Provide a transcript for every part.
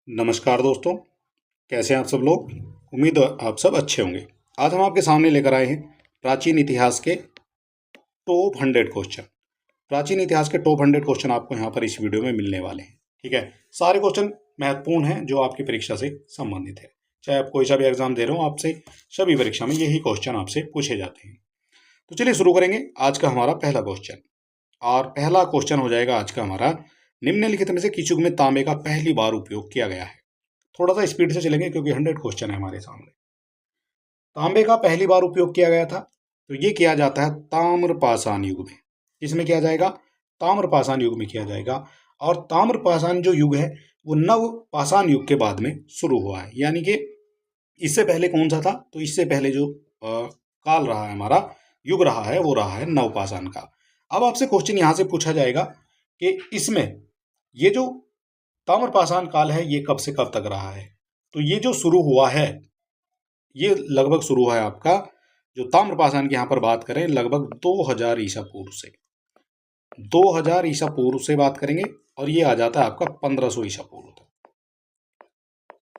नमस्कार दोस्तों, कैसे हैं आप सब लोग। उम्मीद है आप सब अच्छे होंगे। आज हम आपके सामने लेकर आए हैं प्राचीन इतिहास के टॉप 100 क्वेश्चन। प्राचीन इतिहास के टॉप 100 क्वेश्चन आपको यहाँ पर इस वीडियो में मिलने वाले हैं। ठीक है, सारे क्वेश्चन महत्वपूर्ण हैं जो आपकी परीक्षा से संबंधित है। चाहे आप कोई सा भी एग्जाम दे रहे हो, आपसे सभी परीक्षा में यही क्वेश्चन आपसे पूछे जाते हैं। तो चलिए शुरू करेंगे आज का हमारा पहला क्वेश्चन। और पहला क्वेश्चन हो जाएगा आज का हमारा, निम्नलिखित में से किस युग में तांबे का पहली बार उपयोग किया गया है। थोड़ा सा स्पीड से चलेंगे क्योंकि 100 क्वेश्चन है हमारे सामने। तांबे का पहली बार उपयोग किया गया था तो ये किया जाता है ताम्रपाषाण युग में। किसमें किया जाएगा? ताम्रपाषाण युग में किया जाएगा। और ताम्रपाषाण जो युग है वो नव पाषाण युग के बाद में शुरू हुआ है, यानी कि इससे पहले कौन सा था? तो इससे पहले जो काल रहा है हमारा, युग रहा है, वो रहा है नवपाषाण का। अब आपसे क्वेश्चन यहां से पूछा जाएगा कि इसमें ये जो ताम्रपाषाण काल है ये कब से कब तक रहा है। तो ये जो शुरू हुआ है, ये लगभग शुरू हुआ है आपका, जो ताम्रपाषाण की यहाँ पर बात करें, लगभग 2000 ईसा पूर्व से। 2000 ईसा पूर्व से बात करेंगे और ये आ जाता है आपका 1500 ईसा पूर्व तक।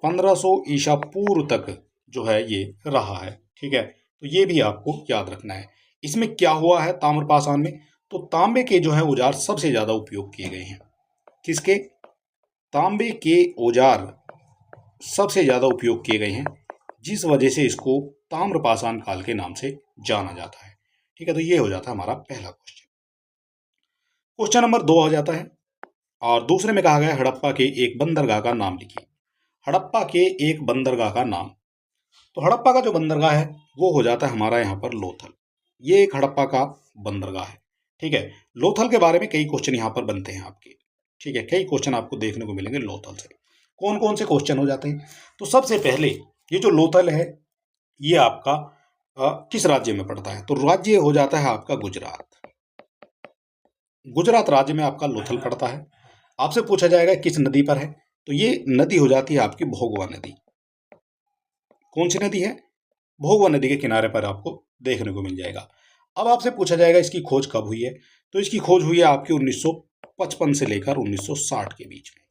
1500 ईसा पूर्व तक जो है ये रहा है। ठीक है, तो ये भी आपको याद रखना है। इसमें क्या हुआ है ताम्रपाषाण में? तो तांबे के जो है औजार सबसे ज्यादा उपयोग किए गए हैं। किसके? तांबे के औजार सबसे ज्यादा उपयोग किए गए हैं, जिस वजह से इसको ताम्रपाषाण काल के नाम से जाना जाता है। ठीक है, तो ये हो जाता है हमारा पहला क्वेश्चन। क्वेश्चन नंबर 2 हो जाता है और दूसरे में कहा गया हड़प्पा के एक बंदरगाह का नाम लिखिए। हड़प्पा के एक बंदरगाह का नाम। तो हड़प्पा का जो बंदरगाह है वो हो जाता है हमारा यहाँ पर लोथल। ये एक हड़प्पा का बंदरगाह है। ठीक है, लोथल के बारे में कई क्वेश्चन यहाँ पर बनते हैं आपके। ठीक है, कई क्वेश्चन आपको देखने को मिलेंगे लोथल से। कौन कौन से क्वेश्चन हो जाते हैं? तो सबसे पहले ये जो लोथल है ये आपका किस राज्य में पड़ता है? तो राज्य हो जाता है आपका गुजरात। गुजरात राज्य में आपका लोथल पड़ता है। आपसे पूछा जाएगा किस नदी पर है? तो ये नदी हो जाती है आपकी भोगवा नदी। कौन सी नदी है? भोगवा नदी के किनारे पर आपको देखने को मिल जाएगा। अब आपसे पूछा जाएगा इसकी खोज कब हुई है? तो इसकी खोज हुई है आपकी 1955 से लेकर 1960 के बीच में।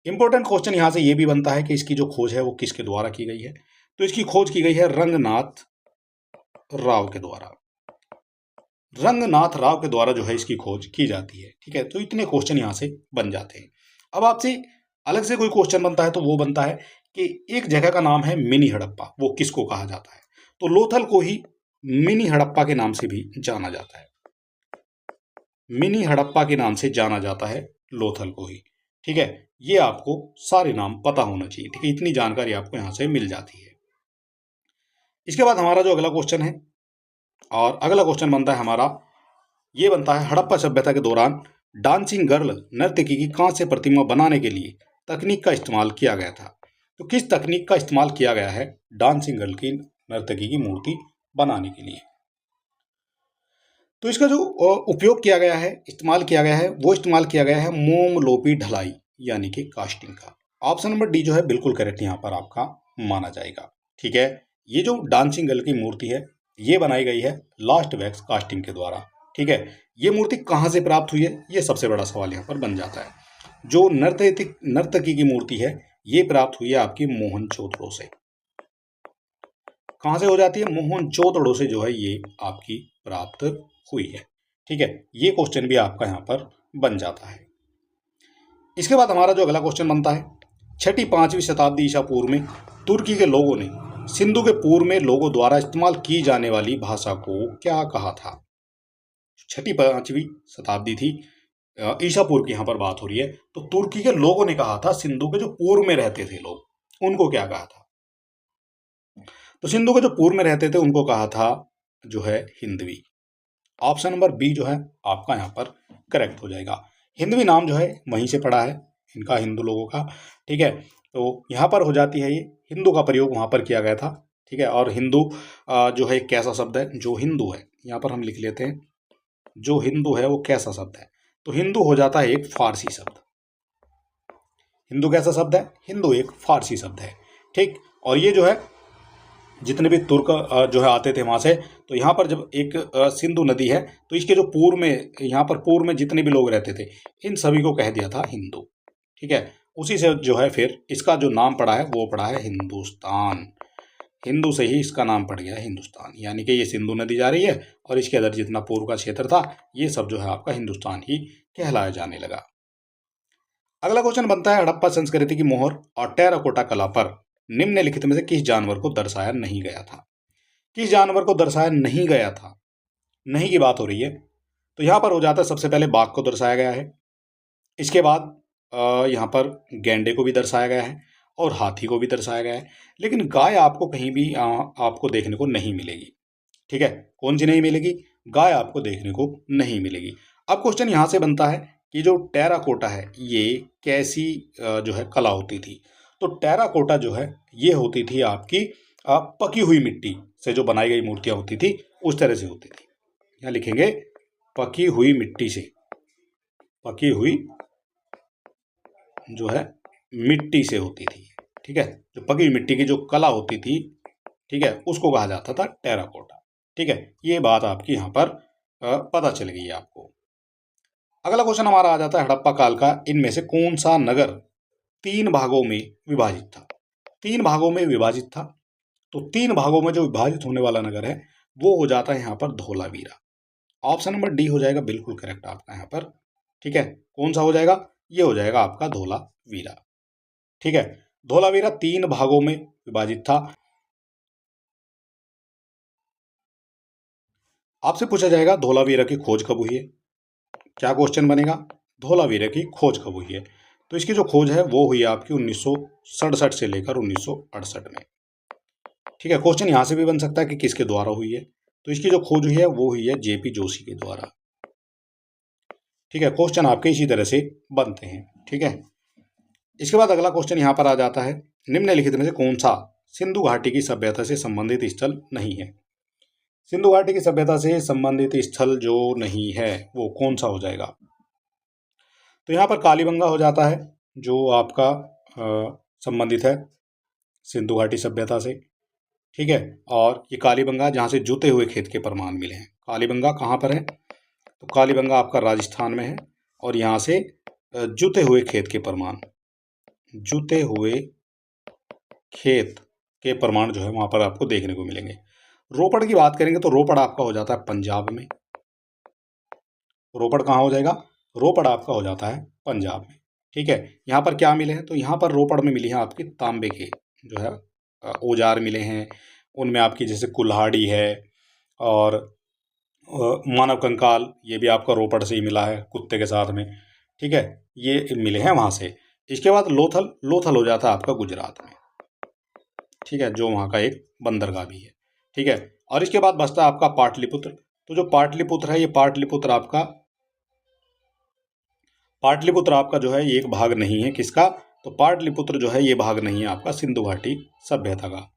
इंपॉर्टेंट क्वेश्चन यहां से यह भी बनता है कि इसकी जो खोज है वो किसके द्वारा की गई है? तो इसकी खोज की गई है रंगनाथ राव के द्वारा। रंगनाथ राव के द्वारा जो है इसकी खोज की जाती है। ठीक है, तो इतने क्वेश्चन यहां से बन जाते हैं। अब आपसे अलग से कोई क्वेश्चन बनता है तो वो बनता है कि एक जगह का नाम है मिनी हड़प्पा, वो किसको कहा जाता है? तो लोथल को ही मिनी हड़प्पा के नाम से भी जाना जाता है। मिनी हड़प्पा के नाम से जाना जाता है लोथल को ही। ठीक है, ये आपको सारे नाम पता होना चाहिए। ठीक है, इतनी जानकारी आपको यहां से मिल जाती है। इसके बाद हमारा जो अगला क्वेश्चन है, और अगला क्वेश्चन बनता है हमारा, ये बनता है हड़प्पा सभ्यता के दौरान डांसिंग गर्ल नर्तकी की कांस्य प्रतिमा बनाने के लिए तकनीक का इस्तेमाल किया गया था। तो किस तकनीक का इस्तेमाल किया गया है डांसिंग गर्ल की नर्तकी की मूर्ति बनाने के लिए? तो इसका जो उपयोग किया गया है, इस्तेमाल किया गया है, वो इस्तेमाल किया गया है मोमलोपी ढलाई यानी कि कास्टिंग का। ऑप्शन नंबर डी जो है बिल्कुल करेक्ट यहाँ पर आपका माना जाएगा। ठीक है, ये जो डांसिंग गर्ल की मूर्ति है ये बनाई गई है लास्ट वैक्स कास्टिंग के द्वारा। ठीक है, ये मूर्ति कहाँ से प्राप्त हुई है, ये सबसे बड़ा सवाल यहाँ पर बन जाता है। जो नर्तकी की मूर्ति है ये प्राप्त हुई है आपकी मोहनजोदड़ो से। कहाँ से हो जाती है? मोहनजोदड़ो से जो है ये आपकी प्राप्त हुई है। ठीक है, ये क्वेश्चन भी आपका यहाँ पर बन जाता है। इसके बाद हमारा जो अगला क्वेश्चन बनता है, 6ठी-5वीं शताब्दी ईसा पूर्व में तुर्की के लोगों ने सिंधु के पूर्व में लोगों द्वारा इस्तेमाल की जाने वाली भाषा को क्या कहा था? 6ठी-5वीं शताब्दी थी, ईसा पूर्व की यहाँ पर बात हो रही है। तो तुर्की के लोगों ने कहा था, सिंधु के जो पूर्व में रहते थे लोग उनको क्या कहा था? तो सिंधु के जो पूर्व में रहते थे उनको कहा था जो है हिंदवी। ऑप्शन नंबर बी जो है आपका यहाँ पर करेक्ट हो जाएगा। हिंदवी नाम जो है वहीं से पड़ा है इनका, हिंदू लोगों का। ठीक है, तो यहाँ पर हो जाती है ये हिंदू का प्रयोग वहाँ पर किया गया था। ठीक है, और हिंदू जो है एक कैसा शब्द है? जो हिंदू है, यहाँ पर हम लिख लेते हैं जो हिंदू है वो कैसा शब्द है? तो हिंदू हो जाता है एक फारसी शब्द। हिंदू कैसा शब्द है? हिंदू एक फारसी शब्द है। ठीक, और ये जो है जितने भी तुर्क जो है आते थे वहाँ से, तो यहाँ पर जब एक सिंधु नदी है तो इसके जो पूर्व में, यहाँ पर पूर्व में जितने भी लोग रहते थे इन सभी को कह दिया था हिंदू। ठीक है, उसी से जो है फिर इसका जो नाम पड़ा है वो पड़ा है हिंदुस्तान। हिंदू से ही इसका नाम पड़ गया है हिंदुस्तान, यानी कि ये सिंधु नदी जा रही है और इसके अंदर जितना पूर्व का क्षेत्र था ये सब जो है आपका हिंदुस्तान ही कहलाया जाने लगा। अगला क्वेश्चन बनता है हड़प्पा संस्कृति की मोहर और टेराकोटा कला पर निम्नलिखित में से किस जानवर को दर्शाया नहीं गया था। किस जानवर को दर्शाया नहीं गया था, नहीं की बात हो रही है, तो यहां पर हो जाता है सबसे पहले बाघ को दर्शाया गया है। इसके बाद यहाँ पर गैंडे को भी दर्शाया गया है और हाथी को भी दर्शाया गया है, लेकिन गाय आपको कहीं भी आपको देखने को नहीं मिलेगी। ठीक है, कौन सी नहीं मिलेगी, गाय आपको देखने को नहीं मिलेगी। अब क्वेश्चन यहाँ से बनता है कि जो टेराकोटा है ये कैसी जो है कला होती थी। तो टेराकोटा जो है ये होती थी आपकी पकी हुई मिट्टी से जो बनाई गई मूर्तियां होती थी उस तरह से होती थी। यहाँ लिखेंगे पकी हुई मिट्टी से, पकी हुई जो है मिट्टी से होती थी। ठीक है, जो पकी मिट्टी की जो कला होती थी, ठीक है, उसको कहा जाता था टेराकोटा। ठीक है, ये बात आपकी यहाँ पर पता चल गई है आपको। अगला क्वेश्चन हमारा आ जाता है हड़प्पा काल का इनमें से कौन सा नगर 3 भागों में विभाजित था। 3 भागों में विभाजित था, तो 3 भागों में जो विभाजित होने वाला नगर है वो हो जाता है यहाँ पर धोलावीरा। ऑप्शन नंबर डी हो जाएगा बिल्कुल करेक्ट आपका यहाँ पर। ठीक है, कौन सा हो जाएगा, ये हो जाएगा आपका धोलावीरा। ठीक है, धोलावीरा 3 भागों में विभाजित था। आपसे पूछा जाएगा धोलावीरा की खोज कब हुई है, क्या क्वेश्चन बनेगा, धोलावीरा की खोज कब हुई है। तो इसकी जो खोज है वो हुई आपकी 1967 से लेकर 1968 में। ठीक है, क्वेश्चन यहां से भी बन सकता है कि किसके द्वारा हुई है, तो इसकी जो खोज हुई है वो हुई है जेपी जोशी के द्वारा। ठीक है, क्वेश्चन आपके इसी तरह से बनते हैं। ठीक है, इसके बाद अगला क्वेश्चन यहां पर आ जाता है निम्नलिखित में से कौन सा सिंधु घाटी की सभ्यता से संबंधित स्थल नहीं है। सिंधु घाटी की सभ्यता से संबंधित स्थल जो नहीं है वो कौन सा हो जाएगा। तो यहाँ पर कालीबंगा हो जाता है जो आपका संबंधित है सिंधु घाटी सभ्यता से। ठीक है, और ये कालीबंगा जहाँ से जुते हुए खेत के प्रमाण मिले हैं। कालीबंगा कहाँ पर है, तो कालीबंगा आपका राजस्थान में है और यहाँ से जुते हुए खेत के प्रमाण, जुते हुए खेत के प्रमाण जो है वहाँ पर आपको देखने को मिलेंगे। रोपड़ की बात करेंगे तो रोपड़ आपका हो जाता है पंजाब में। रोपड़ कहाँ हो जाएगा, रोपड़ आपका हो जाता है पंजाब में। ठीक है, यहाँ पर क्या मिले हैं, तो यहाँ पर रोपड़ में मिली है आपकी तांबे के जो है औजार मिले हैं। उनमें आपकी जैसे कुल्हाड़ी है और मानव कंकाल, ये भी आपका रोपड़ से ही मिला है कुत्ते के साथ में। ठीक है, ये मिले हैं वहाँ से। इसके बाद लोथल, लोथल हो जाता है आपका गुजरात में। ठीक है, जो वहाँ का एक बंदरगाह भी है। ठीक है, और इसके बाद बचता है आपका पाटलिपुत्र। तो जो पाटलिपुत्र है ये पाटलिपुत्र आपका जो है ये एक भाग नहीं है किसका, तो पाटलिपुत्र जो है ये भाग नहीं है आपका सिंधु घाटी सभ्यता का।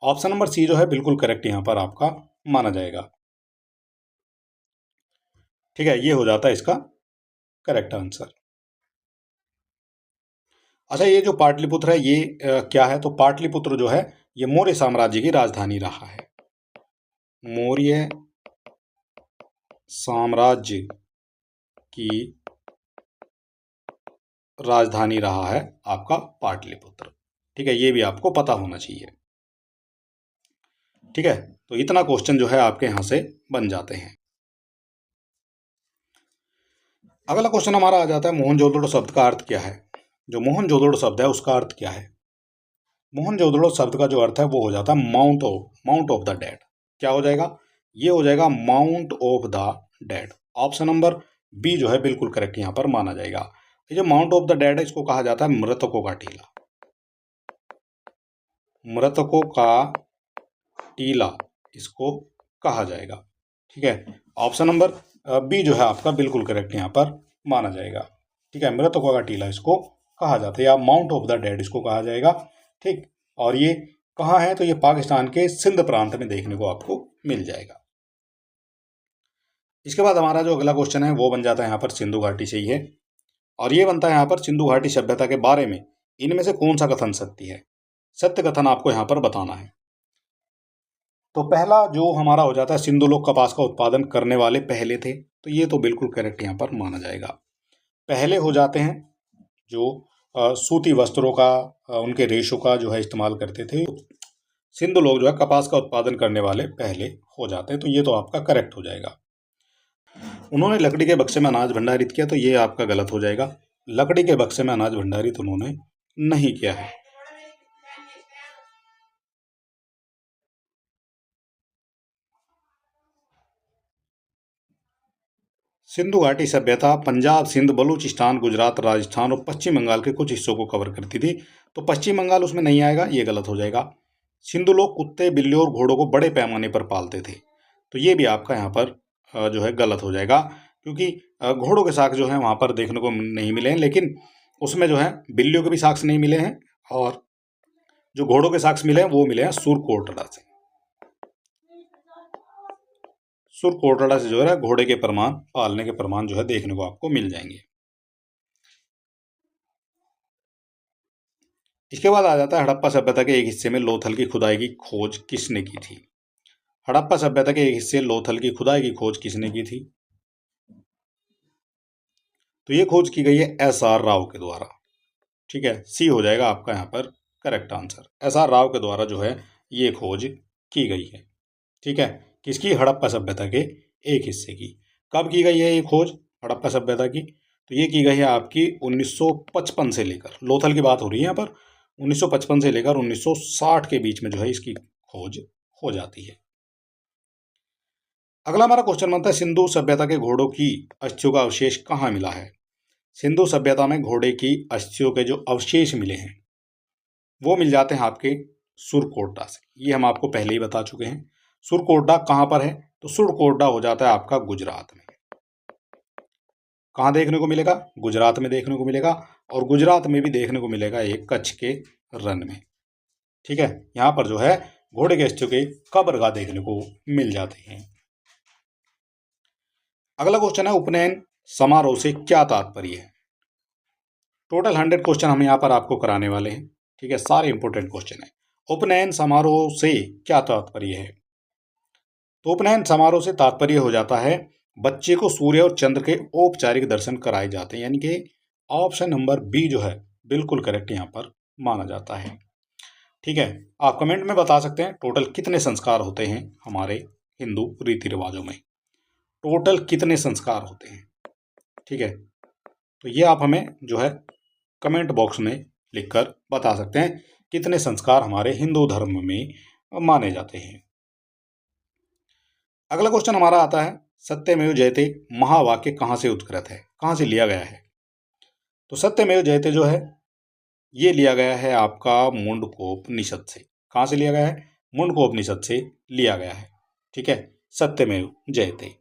ऑप्शन नंबर सी जो है बिल्कुल करेक्ट यहाँ पर आपका माना जाएगा। ठीक है, ये हो जाता है इसका करेक्ट आंसर। अच्छा, ये जो पाटलिपुत्र है ये क्या है, तो पाटलिपुत्र जो है ये मौर्य साम्राज्य की राजधानी रहा है। मौर्य साम्राज्य की राजधानी रहा है आपका पाटलिपुत्र। ठीक है, ये भी आपको पता होना चाहिए। ठीक है, तो इतना क्वेश्चन जो है आपके यहां से बन जाते हैं। अगला क्वेश्चन हमारा आ जाता है मोहनजोदड़ो शब्द का अर्थ क्या है। जो मोहनजोदड़ो शब्द है उसका अर्थ क्या है। मोहनजोदड़ो शब्द का जो अर्थ है वो हो जाता है माउंट ऑफ द डेड। क्या हो जाएगा, ये हो जाएगा mount of the dead. Option number B जो है बिल्कुल करेक्ट यहाँ पर माना जाएगा। ये जो माउंट ऑफ द डेड है इसको कहा जाता है मृतकों का टीला। मृतकों का टीला इसको कहा जाएगा। ठीक है, ऑप्शन नंबर बी जो है आपका बिल्कुल करेक्ट यहाँ पर माना जाएगा। ठीक है, मृतकों का टीला इसको कहा जाता है या माउंट ऑफ द डेड इसको कहा जाएगा। ठीक, और ये कहाँ है, तो ये पाकिस्तान के सिंध प्रांत में देखने को आपको मिल जाएगा। इसके बाद हमारा जो अगला क्वेश्चन है वो बन जाता है यहाँ पर सिंधु घाटी से ही है, और ये बनता है यहाँ पर सिंधु घाटी सभ्यता के बारे में इनमें से कौन सा कथन सत्य है। सत्य कथन आपको यहाँ पर बताना है। तो पहला जो हमारा हो जाता है सिंधु लोग कपास का उत्पादन करने वाले पहले थे, तो ये तो बिल्कुल करेक्ट यहाँ पर माना जाएगा। पहले हो जाते हैं जो सूती वस्त्रों का, उनके रेशों का जो है इस्तेमाल करते थे। सिंधु लोग जो है कपास का उत्पादन करने वाले पहले हो जाते हैं, तो ये तो आपका करेक्ट हो जाएगा। उन्होंने लकड़ी के बक्से में अनाज भंडारित किया, तो ये आपका गलत हो जाएगा। लकड़ी के बक्से में अनाज भंडारित उन्होंने नहीं किया है। सिंधु घाटी सभ्यता पंजाब, सिंध, बलूचिस्तान, गुजरात, राजस्थान और पश्चिम बंगाल के कुछ हिस्सों को कवर करती थी, तो पश्चिम बंगाल उसमें नहीं आएगा, ये गलत हो जाएगा। सिंधु लोग कुत्ते, बिल्लियों और घोड़ों को बड़े पैमाने पर पालते थे, तो ये भी आपका यहाँ पर जो है गलत हो जाएगा, क्योंकि घोड़ों के साक्ष्य जो है वहाँ पर देखने को नहीं मिले हैं, लेकिन उसमें जो है बिल्लियों के भी साक्ष्य नहीं मिले हैं, और जो घोड़ों के साक्ष्य मिले हैं वो मिले हैं सुरकोटड़ा से। सुरकोटड़ा से जो है घोड़े के प्रमाण, पालने के प्रमाण जो है देखने को आपको मिल जाएंगे। इसके बाद आ जाता है हड़प्पा सभ्यता के एक हिस्से में लोथल की खुदाई की खोज किसने की थी। हड़प्पा सभ्यता के एक हिस्से लोथल की खुदाई की खोज किसने की थी, तो ये खोज की गई है एस.आर. राव के द्वारा। ठीक है, सी हो जाएगा आपका यहाँ पर करेक्ट आंसर। एस.आर. राव के द्वारा जो है ये खोज की गई है। ठीक है, किसकी, हड़प्पा सभ्यता के एक हिस्से की। कब की गई है ये खोज हड़प्पा सभ्यता की, तो ये की गई है आपकी 1955 से लेकर, लोथल की बात हो रही है यहाँ पर, 1955 से लेकर 1960 के बीच में जो है इसकी खोज हो जाती है। अगला हमारा क्वेश्चन बनता है, सिंधु सभ्यता के घोड़ों की अस्थियों का अवशेष कहाँ मिला है। सिंधु सभ्यता में घोड़े की अस्थियों के जो अवशेष मिले हैं वो मिल जाते हैं आपके सुरकोटड़ा से। ये हम आपको पहले ही बता चुके हैं। सुरकोटड़ा कहाँ पर है, तो सुरकोटड़ा हो जाता है आपका गुजरात में। कहाँ देखने को मिलेगा, गुजरात में देखने को मिलेगा, और गुजरात में भी देखने को मिलेगा एक कच्छ के रन में। ठीक है, यहाँ पर जो है घोड़े के अस्थियों के कब्रगाह देखने को मिल जाते हैं। अगला क्वेश्चन है, उपनयन समारोह से क्या तात्पर्य है। टोटल 100 क्वेश्चन हम यहाँ पर आपको कराने वाले हैं। ठीक है, सारे इंपोर्टेंट क्वेश्चन है। उपनयन समारोह से क्या तात्पर्य है, तो उपनयन समारोह से तात्पर्य हो जाता है बच्चे को सूर्य और चंद्र के औपचारिक दर्शन कराए जाते हैं, यानी कि ऑप्शन नंबर बी जो है बिल्कुल करेक्ट यहाँ पर माना जाता है। ठीक है, आप कमेंट में बता सकते हैं टोटल कितने संस्कार होते हैं हमारे हिंदू रीति रिवाजों में, टोटल कितने संस्कार होते हैं। ठीक है, तो ये आप हमें जो है कमेंट बॉक्स में लिखकर बता सकते हैं कितने संस्कार हमारे हिंदू धर्म में माने जाते हैं। अगला क्वेश्चन हमारा आता है, सत्यमेव जयते महावाक्य कहाँ से उत्कृत है, कहाँ से लिया गया है। तो सत्यमेव जयते जो है ये लिया गया है आपका मुंडकोपनिषद से। कहाँ से लिया गया है, मुंडकोपनिषद से लिया गया है। ठीक है, सत्यमेव जयते।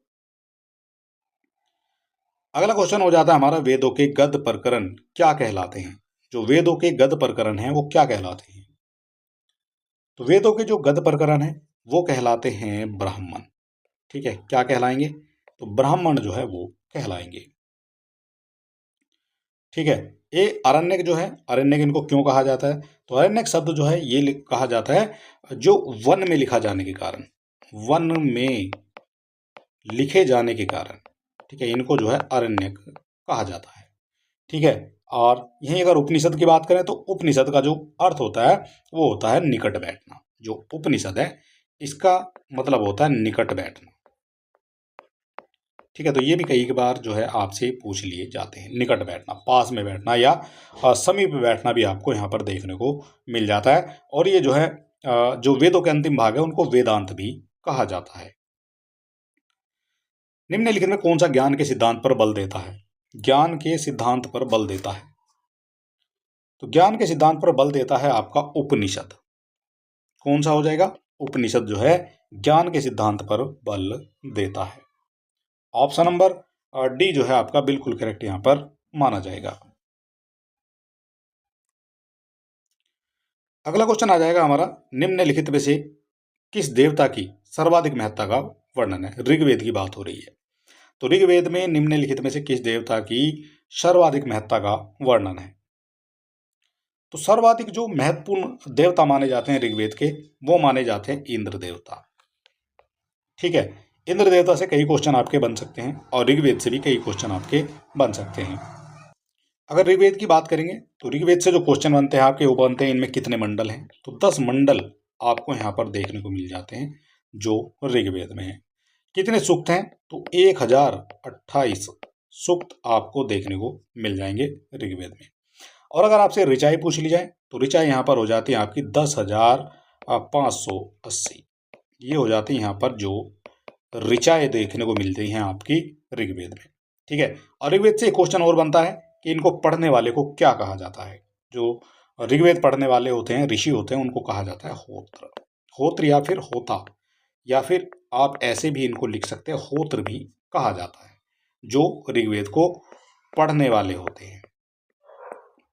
अगला क्वेश्चन हो जाता है हमारा, वेदों के गद्य प्रकरण क्या कहलाते हैं। जो वेदों के गद्य प्रकरण हैं वो क्या कहलाते हैं, तो वेदों के जो गद्य प्रकरण हैं वो कहलाते हैं ब्राह्मण। ठीक है, क्या कहलाएंगे, तो ब्राह्मण जो है वो कहलाएंगे। ठीक है, ये अरण्यक जो है, अरण्यक इनको क्यों कहा जाता है, तो अरण्यक शब्द जो है ये कहा जाता है जो वन में लिखा जाने के कारण, वन में लिखे जाने के कारण। ठीक है, इनको जो है अरण्यक कहा जाता है। ठीक है, और यहीं अगर उपनिषद की बात करें तो उपनिषद का जो अर्थ होता है वो होता है निकट बैठना। जो उपनिषद है इसका मतलब होता है निकट बैठना। ठीक है, तो ये भी कई बार जो है आपसे पूछ लिए जाते हैं, निकट बैठना, पास में बैठना या समीप बैठना भी आपको यहाँ पर देखने को मिल जाता है। और ये जो है जो वेदों के अंतिम भाग है उनको वेदांत भी कहा जाता है। निम्नलिखित में कौन सा ज्ञान के सिद्धांत पर बल देता है, ज्ञान के सिद्धांत पर बल देता है, तो ज्ञान के सिद्धांत पर बल देता है आपका उपनिषद। कौन सा हो जाएगा, उपनिषद जो है ज्ञान के सिद्धांत पर बल देता है। ऑप्शन नंबर डी जो है आपका बिल्कुल करेक्ट यहां पर माना जाएगा। अगला क्वेश्चन आ जाएगा हमारा, निम्नलिखित में से किस देवता की सर्वाधिक महत्ता का वर्णन है। ऋग्वेद की बात हो रही है, तो ऋग्वेद में निम्नलिखित में से किस देवता की सर्वाधिक महत्ता का वर्णन है। तो सर्वाधिक जो महत्वपूर्ण देवता माने जाते हैं ऋग्वेद के वो माने जाते हैं इंद्र देवता। ठीक है, इंद्र देवता से कई क्वेश्चन आपके बन सकते हैं और ऋग्वेद से भी कई क्वेश्चन आपके बन सकते हैं। अगर ऋग्वेद की बात करेंगे तो ऋग्वेद से जो क्वेश्चन बनते हैं आपके, वो बनते हैं इनमें कितने मंडल हैं, तो 10 मंडल आपको यहाँ पर देखने को मिल जाते हैं जो ऋग्वेद में है। कितने सूक्त हैं, तो 1028 सूक्त आपको देखने को मिल जाएंगे ऋग्वेद में। और अगर आपसे ऋचाएँ पूछ ली जाए तो ऋचाएँ यहाँ पर हो जाती है आपकी 10,580। ये हो जाती है यहाँ पर जो ऋचाएँ देखने को मिलती हैं आपकी ऋग्वेद में। ठीक है, और ऋग्वेद से एक क्वेश्चन और बनता है कि इनको पढ़ने वाले को क्या कहा जाता है। जो ऋग्वेद पढ़ने वाले होते हैं, ऋषि होते हैं, उनको कहा जाता है होत्र। होत्र या फिर होता, या फिर आप ऐसे भी इनको लिख सकते हैं, होत्र भी कहा जाता है। जो ऋग्वेद को पढ़ने वाले होते हैं,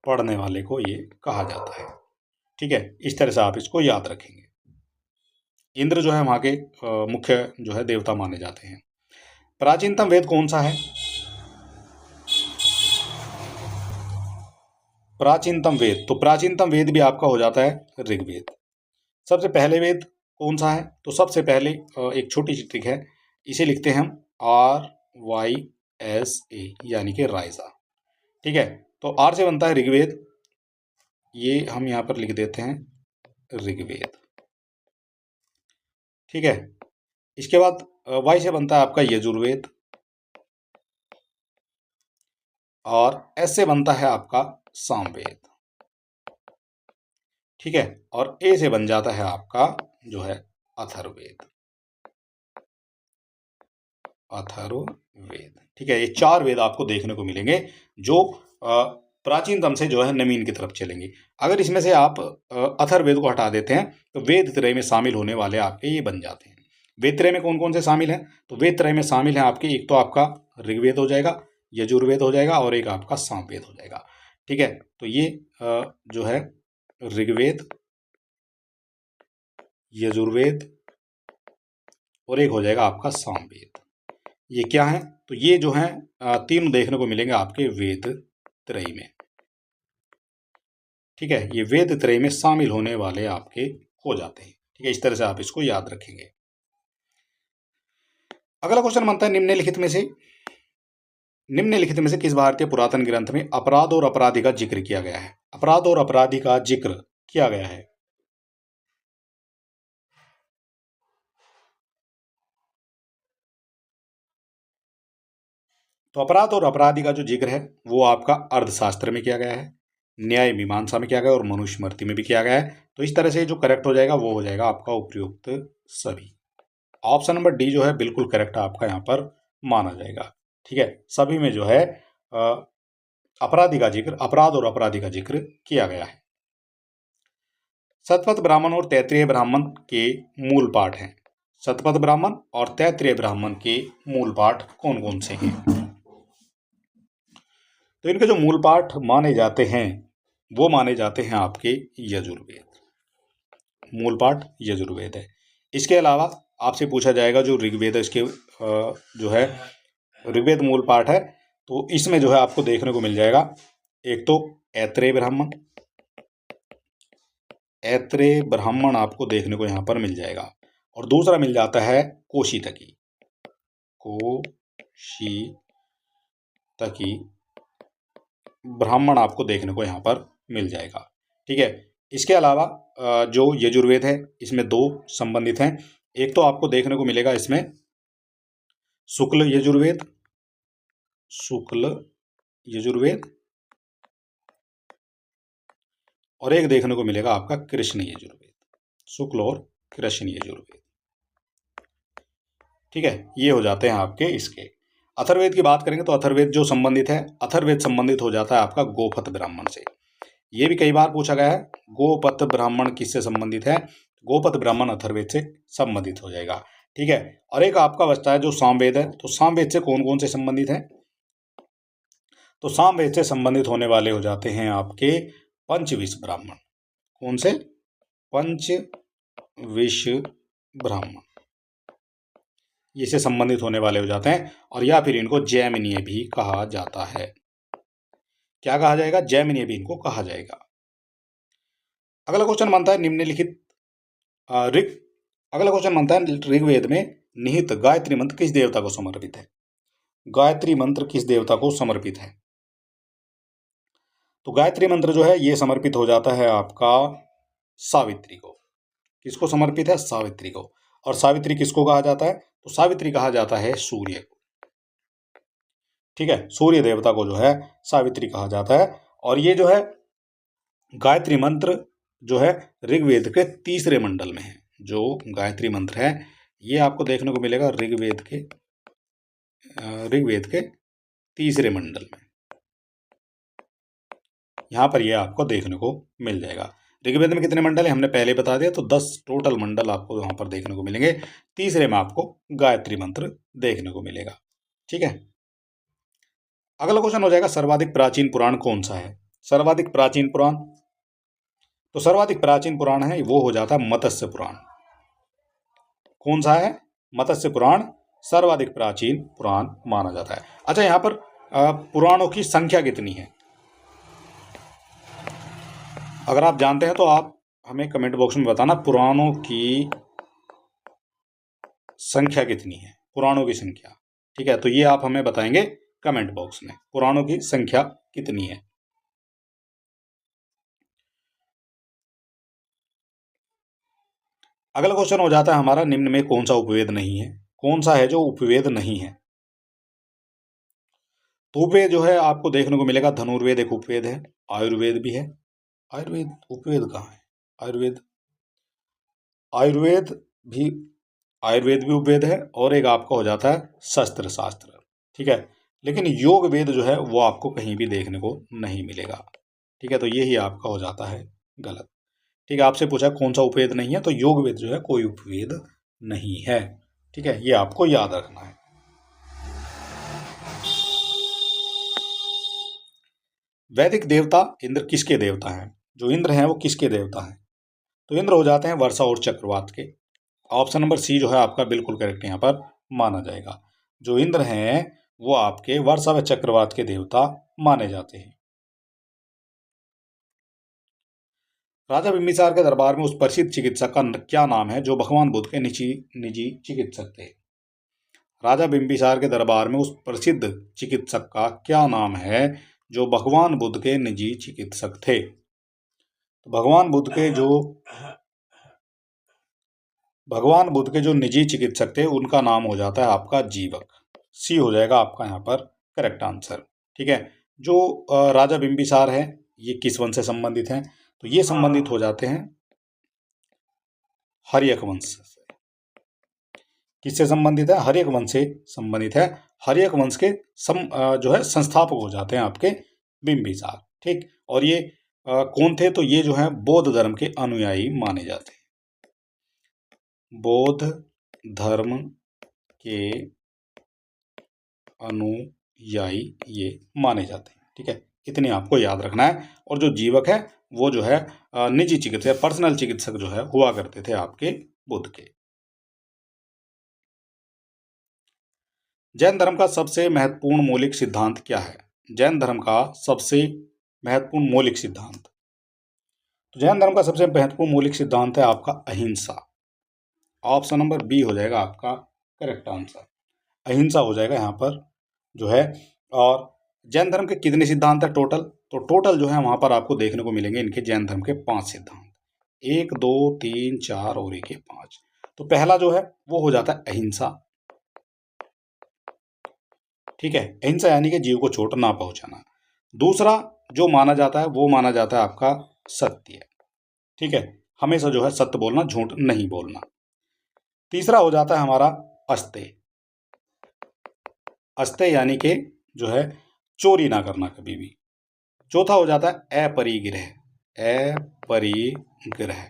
पढ़ने वाले को ये कहा जाता है। ठीक है, इस तरह से आप इसको याद रखेंगे। इंद्र जो है वहाँ के मुख्य जो है देवता माने जाते हैं। प्राचीनतम वेद कौन सा है? प्राचीनतम वेद, तो प्राचीनतम वेद भी आपका हो जाता है ऋग्वेद। सबसे पहले वेद कौन सा है, तो सबसे पहले एक छोटी सी ट्रिक है, इसे लिखते हैं हम RYSA यानी कि राइजा। ठीक है, तो R से बनता है ऋग्वेद, ये हम यहाँ पर लिख देते हैं ऋग्वेद। ठीक है, इसके बाद Y से बनता है आपका यजुर्वेद, और S से बनता है आपका सामवेद। ठीक है, और A से बन जाता है आपका जो है अथर्ववेद, अथर्ववेद। ठीक है, ये 4 वेद आपको देखने को मिलेंगे जो प्राचीनतम से जो है नवीन की तरफ चलेंगे। अगर इसमें से आप अथर्ववेद को हटा देते हैं तो वेद त्रय में शामिल होने वाले आपके ये बन जाते हैं। वेद त्रय में कौन कौन से शामिल हैं, तो वेद त्रय में शामिल है आपके, एक तो आपका ऋग्वेद हो जाएगा, यजुर्वेद हो जाएगा, और एक आपका सामवेद हो जाएगा। ठीक है, तो ये जो है ऋग्वेद, यजुर्वेद, और एक हो जाएगा आपका सामवेद। ये क्या है, तो ये जो है तीन देखने को मिलेंगे आपके वेद त्रय में। ठीक है, ये वेद त्रय में शामिल होने वाले आपके हो जाते हैं। ठीक है, इस तरह से आप इसको याद रखेंगे। अगला क्वेश्चन बनता है निम्नलिखित में से किस भारतीय पुरातन ग्रंथ में अपराध और अपराधी का जिक्र किया गया है? अपराध और अपराधी का जिक्र किया गया है। तो अपराध और अपराधी का जो जिक्र है वो आपका अर्थशास्त्र में किया गया है, न्याय मीमांसा में किया गया, और मनुस्मृति में भी किया गया है। तो इस तरह से जो करेक्ट हो जाएगा वो हो जाएगा आपका उपयुक्त सभी। ऑप्शन नंबर डी जो है बिल्कुल करेक्ट आपका यहाँ पर माना जाएगा। ठीक है, सभी में जो है अपराधी का जिक्र, अपराध और अपराधी का जिक्र किया गया है। शतपथ ब्राह्मण और तैत्तिरीय ब्राह्मण के मूल पाठ हैं। शतपथ ब्राह्मण और तैत्तिरीय ब्राह्मण के मूल पाठ कौन कौन से हैं? तो इनके जो मूल पाठ माने जाते हैं वो माने जाते हैं आपके यजुर्वेद। मूल पाठ यजुर्वेद है। इसके अलावा आपसे पूछा जाएगा जो ऋग्वेद है, इसके जो है ऋग्वेद मूल पाठ है, तो इसमें जो है आपको देखने को मिल जाएगा, एक तो ऐत्रेय ब्राह्मण, ऐत्रेय ब्राह्मण आपको देखने को यहाँ पर मिल जाएगा, और दूसरा मिल जाता है कोशीतकी, कोशीतकी ब्राह्मण आपको देखने को यहाँ पर मिल जाएगा। ठीक है, इसके अलावा जो यजुर्वेद है इसमें दो संबंधित हैं। एक तो आपको देखने को मिलेगा इसमें शुक्ल यजुर्वेद, शुक्ल यजुर्वेद, और एक देखने को मिलेगा आपका कृष्ण यजुर्वेद, शुक्ल और कृष्ण यजुर्वेद। ठीक है, ये हो जाते हैं आपके इसके। अथर्ववेद की बात करेंगे तो अथर्ववेद जो संबंधित है, अथर्ववेद संबंधित हो जाता है आपका गोपथ ब्राह्मण से। ये भी कई बार पूछा गया है, गोपथ ब्राह्मण किससे संबंधित है? गोपथ ब्राह्मण अथर्ववेद से संबंधित हो जाएगा। ठीक है, और एक आपका बचता है जो सामवेद है, तो सामवेद से कौन कौन से संबंधित है? तो सामवेद से संबंधित होने वाले हो जाते हैं आपके पंचविश ब्राह्मण। कौन से? पंचविश ब्राह्मण, इससे संबंधित होने वाले हो जाते हैं, और या फिर इनको जैमिनीय भी कहा जाता है। क्या कहा जाएगा? जैमिनीय भी इनको कहा जाएगा। अगला क्वेश्चन बनता है निम्नलिखित अगला क्वेश्चन बनता है ऋग्वेद में निहित गायत्री मंत्र किस देवता को समर्पित है? गायत्री मंत्र किस देवता को समर्पित है? तो गायत्री मंत्र जो है ये समर्पित हो जाता है आपका सावित्री को। किसको समर्पित है? सावित्री को। और सावित्री किसको कहा जाता है? तो सावित्री कहा जाता है सूर्य को। ठीक है, सूर्य देवता को जो है सावित्री कहा जाता है। और ये जो है गायत्री मंत्र जो है ऋग्वेद के तीसरे मंडल में है। जो गायत्री मंत्र है ये आपको देखने को मिलेगा ऋग्वेद के तीसरे मंडल में। यहाँ पर ये आपको देखने को मिल जाएगा। ऋग्वेद में कितने मंडल है हमने पहले बता दिया, तो 10 टोटल मंडल आपको यहाँ पर देखने को मिलेंगे। तीसरे में आपको गायत्री मंत्र देखने को मिलेगा। ठीक है, अगला क्वेश्चन हो जाएगा सर्वाधिक प्राचीन पुराण कौन सा है? सर्वाधिक प्राचीन पुराण, तो सर्वाधिक प्राचीन पुराण है वो हो जाता है मत्स्य पुराण। कौन सा है? मत्स्य पुराण सर्वाधिक प्राचीन पुराण माना जाता है। अच्छा, यहाँ पर पुराणों की संख्या कितनी है? अगर आप जानते हैं तो आप हमें कमेंट बॉक्स में बताना पुराणों की संख्या कितनी है, पुराणों की संख्या। ठीक है, तो ये आप हमें बताएंगे कमेंट बॉक्स में पुराणों की संख्या कितनी है। अगला क्वेश्चन हो जाता है हमारा निम्न में कौन सा उपवेद नहीं है? कौन सा है जो उपवेद नहीं है? तो उपवेद जो है आपको देखने को मिलेगा धनुर्वेद एक उपवेद है, आयुर्वेद भी है। आयुर्वेद उपवेद कहाँ है? आयुर्वेद आयुर्वेद भी आयुर्वेद भी उपवेद है। और एक आपका हो जाता है शस्त्र शास्त्र। ठीक है, लेकिन योग वेद जो है वो आपको कहीं भी देखने को नहीं मिलेगा। ठीक है, तो यही आपका हो जाता है गलत। ठीक है, आपसे पूछा कौन सा उपवेद नहीं है, तो योग वेद जो है कोई उपवेद नहीं है। ठीक है, ये आपको याद रखना है। वैदिक देवता इंद्र किसके देवता हैं? जो इंद्र हैं वो किसके देवता हैं? तो इंद्र हो जाते हैं वर्षा और चक्रवात के। ऑप्शन नंबर सी जो है आपका बिल्कुल करेक्ट यहाँ पर माना जाएगा। जो इंद्र हैं वो आपके वर्षा व चक्रवात के देवता माने जाते हैं। राजा बिंबिसार के दरबार में उस प्रसिद्ध चिकित्सक का क्या नाम है जो भगवान बुद्ध के निजी निजी चिकित्सक थे? राजा बिंबिसार के दरबार में उस प्रसिद्ध चिकित्सक का क्या नाम है जो भगवान बुद्ध के निजी चिकित्सक थे? तो भगवान बुद्ध के जो निजी चिकित्सक थे उनका नाम हो जाता है आपका जीवक। सी हो जाएगा आपका यहाँ पर करेक्ट आंसर। ठीक है, जो राजा बिंबिसार है ये किस वंश से संबंधित हैं? तो ये संबंधित हो जाते हैं हर्यक वंश से। किससे संबंधित है? हर्यक वंश से संबंधित है। हर्यक वंश के जो है संस्थापक हो जाते हैं आपके बिंबिसार। ठीक, और ये कौन थे? तो ये जो है बौद्ध धर्म के अनुयायी माने जाते हैं। बौद्ध धर्म के अनुयायी ये माने जाते हैं। ठीक है, इतनी आपको याद रखना है। और जो जीवक है वो जो है निजी चिकित्सक, पर्सनल चिकित्सक जो है हुआ करते थे आपके बुद्ध के। जैन धर्म का सबसे महत्वपूर्ण मौलिक सिद्धांत क्या है? जैन धर्म का सबसे महत्वपूर्ण मौलिक सिद्धांत, तो जैन धर्म का सबसे महत्वपूर्ण मौलिक सिद्धांत है आपका अहिंसा। ऑप्शन नंबर बी हो जाएगा आपका करेक्ट आंसर। अहिंसा हो जाएगा यहाँ पर जो है। और जैन धर्म के कितने सिद्धांत है टोटल? तो टोटल जो है वहां पर आपको देखने को मिलेंगे इनके जैन धर्म के 5 सिद्धांत। 1 2 3 4 और एक 5। तो पहला जो है वो हो जाता है अहिंसा। ठीक है, अहिंसा यानी कि जीव को चोट ना पहुंचाना। दूसरा जो माना जाता है वो माना जाता है आपका सत्य। ठीक है, हमेशा जो है सत्य बोलना, झूठ नहीं बोलना। तीसरा हो जाता है हमारा अस्तेय। अस्तेय यानी कि जो है चोरी ना करना कभी भी। चौथा हो जाता है अपरिग्रह। अपरिग्रह,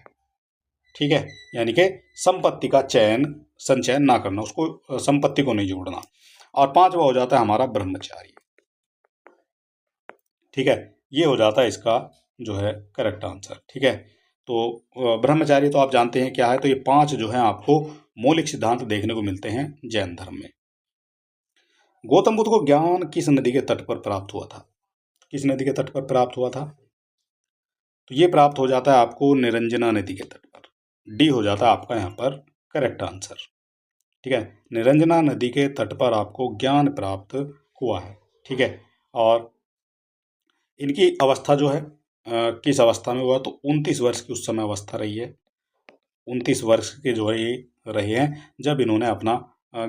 ठीक है, यानी कि संपत्ति का संचयन ना करना, उसको संपत्ति को नहीं जोड़ना। और पांचवा हो जाता है हमारा ब्रह्मचार्य। ठीक है, ये हो जाता है इसका जो है करेक्ट आंसर। ठीक है, तो ब्रह्मचार्य तो आप जानते हैं क्या है। तो ये 5 जो है आपको मौलिक सिद्धांत देखने को मिलते हैं जैन धर्म में। गौतम बुद्ध को ज्ञान किस नदी के तट पर प्राप्त हुआ था? किस नदी के तट पर प्राप्त हुआ था? तो ये प्राप्त हो जाता है आपको निरंजना नदी के तट पर। डी हो जाता है आपका यहाँ पर करेक्ट आंसर। ठीक है, निरंजना नदी के तट पर आपको ज्ञान प्राप्त हुआ है। ठीक है, और इनकी अवस्था जो है किस अवस्था में हुआ, तो 29 वर्ष की उस समय अवस्था रही है। 29 वर्ष के जो है ये रहे हैं जब इन्होंने अपना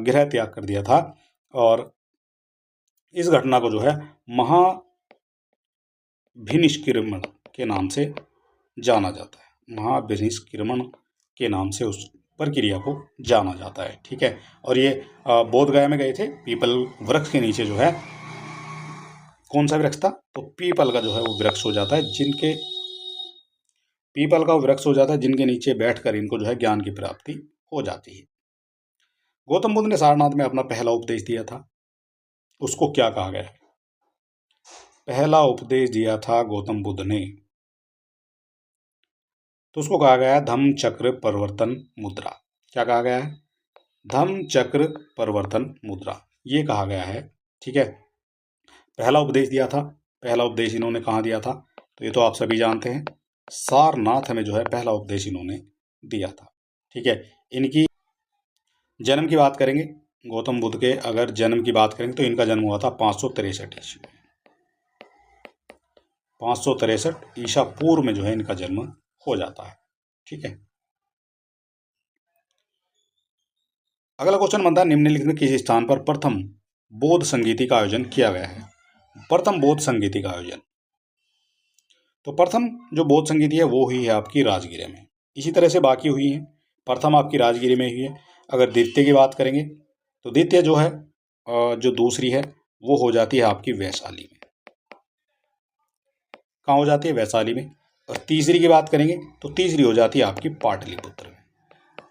गृह त्याग कर दिया था। और इस घटना को जो है महाभिनिष्क्रिमण के नाम से जाना जाता है। महाभिनिष्क्रिमण के नाम से उस प्रक्रिया को जाना जाता है। ठीक है, और ये बोध गया में गए थे। पीपल वृक्ष के नीचे जो है, कौन सा वृक्ष था, तो पीपल का जो है वो वृक्ष हो जाता है, पीपल का वृक्ष हो जाता है जिनके नीचे बैठकर इनको जो है ज्ञान की प्राप्ति हो जाती है। गौतम बुद्ध ने सारनाथ में अपना पहला उपदेश दिया था, उसको क्या कहा गया है? पहला उपदेश दिया था गौतम बुद्ध ने, तो उसको कहा गया है धम्म चक्र परिवर्तन मुद्रा। क्या कहा गया है? धम्म चक्र परिवर्तन मुद्रा, ये कहा गया है। ठीक है, पहला उपदेश दिया था। पहला उपदेश इन्होंने कहाँ दिया था, तो ये तो आप सभी जानते हैं, सारनाथ में जो है पहला उपदेश इन्होंने दिया था। ठीक है, इनकी जन्म की बात करेंगे, गौतम बुद्ध के अगर जन्म की बात करेंगे तो इनका जन्म हुआ था 563 ईस्वी में। 563 ईसा पूर्व में जो है इनका जन्म हो जाता है। ठीक है, अगला क्वेश्चन बनता है निम्नलिखित में किस स्थान पर प्रथम बौद्ध संगीति का आयोजन किया गया है? प्रथम बौद्ध संगीति का आयोजन, तो प्रथम जो बौद्ध संगीति है वो हुई है आपकी राजगीर में। इसी तरह से बाकी हुई है, प्रथम आपकी राजगीर में हुई है। अगर द्वितीय की बात करेंगे तो द्वितीय जो है जो दूसरी है वो हो जाती है आपकी वैशाली में। कहाँ हो जाती है? वैशाली में। और तीसरी की बात करेंगे तो तीसरी हो जाती है आपकी पाटलिपुत्र में।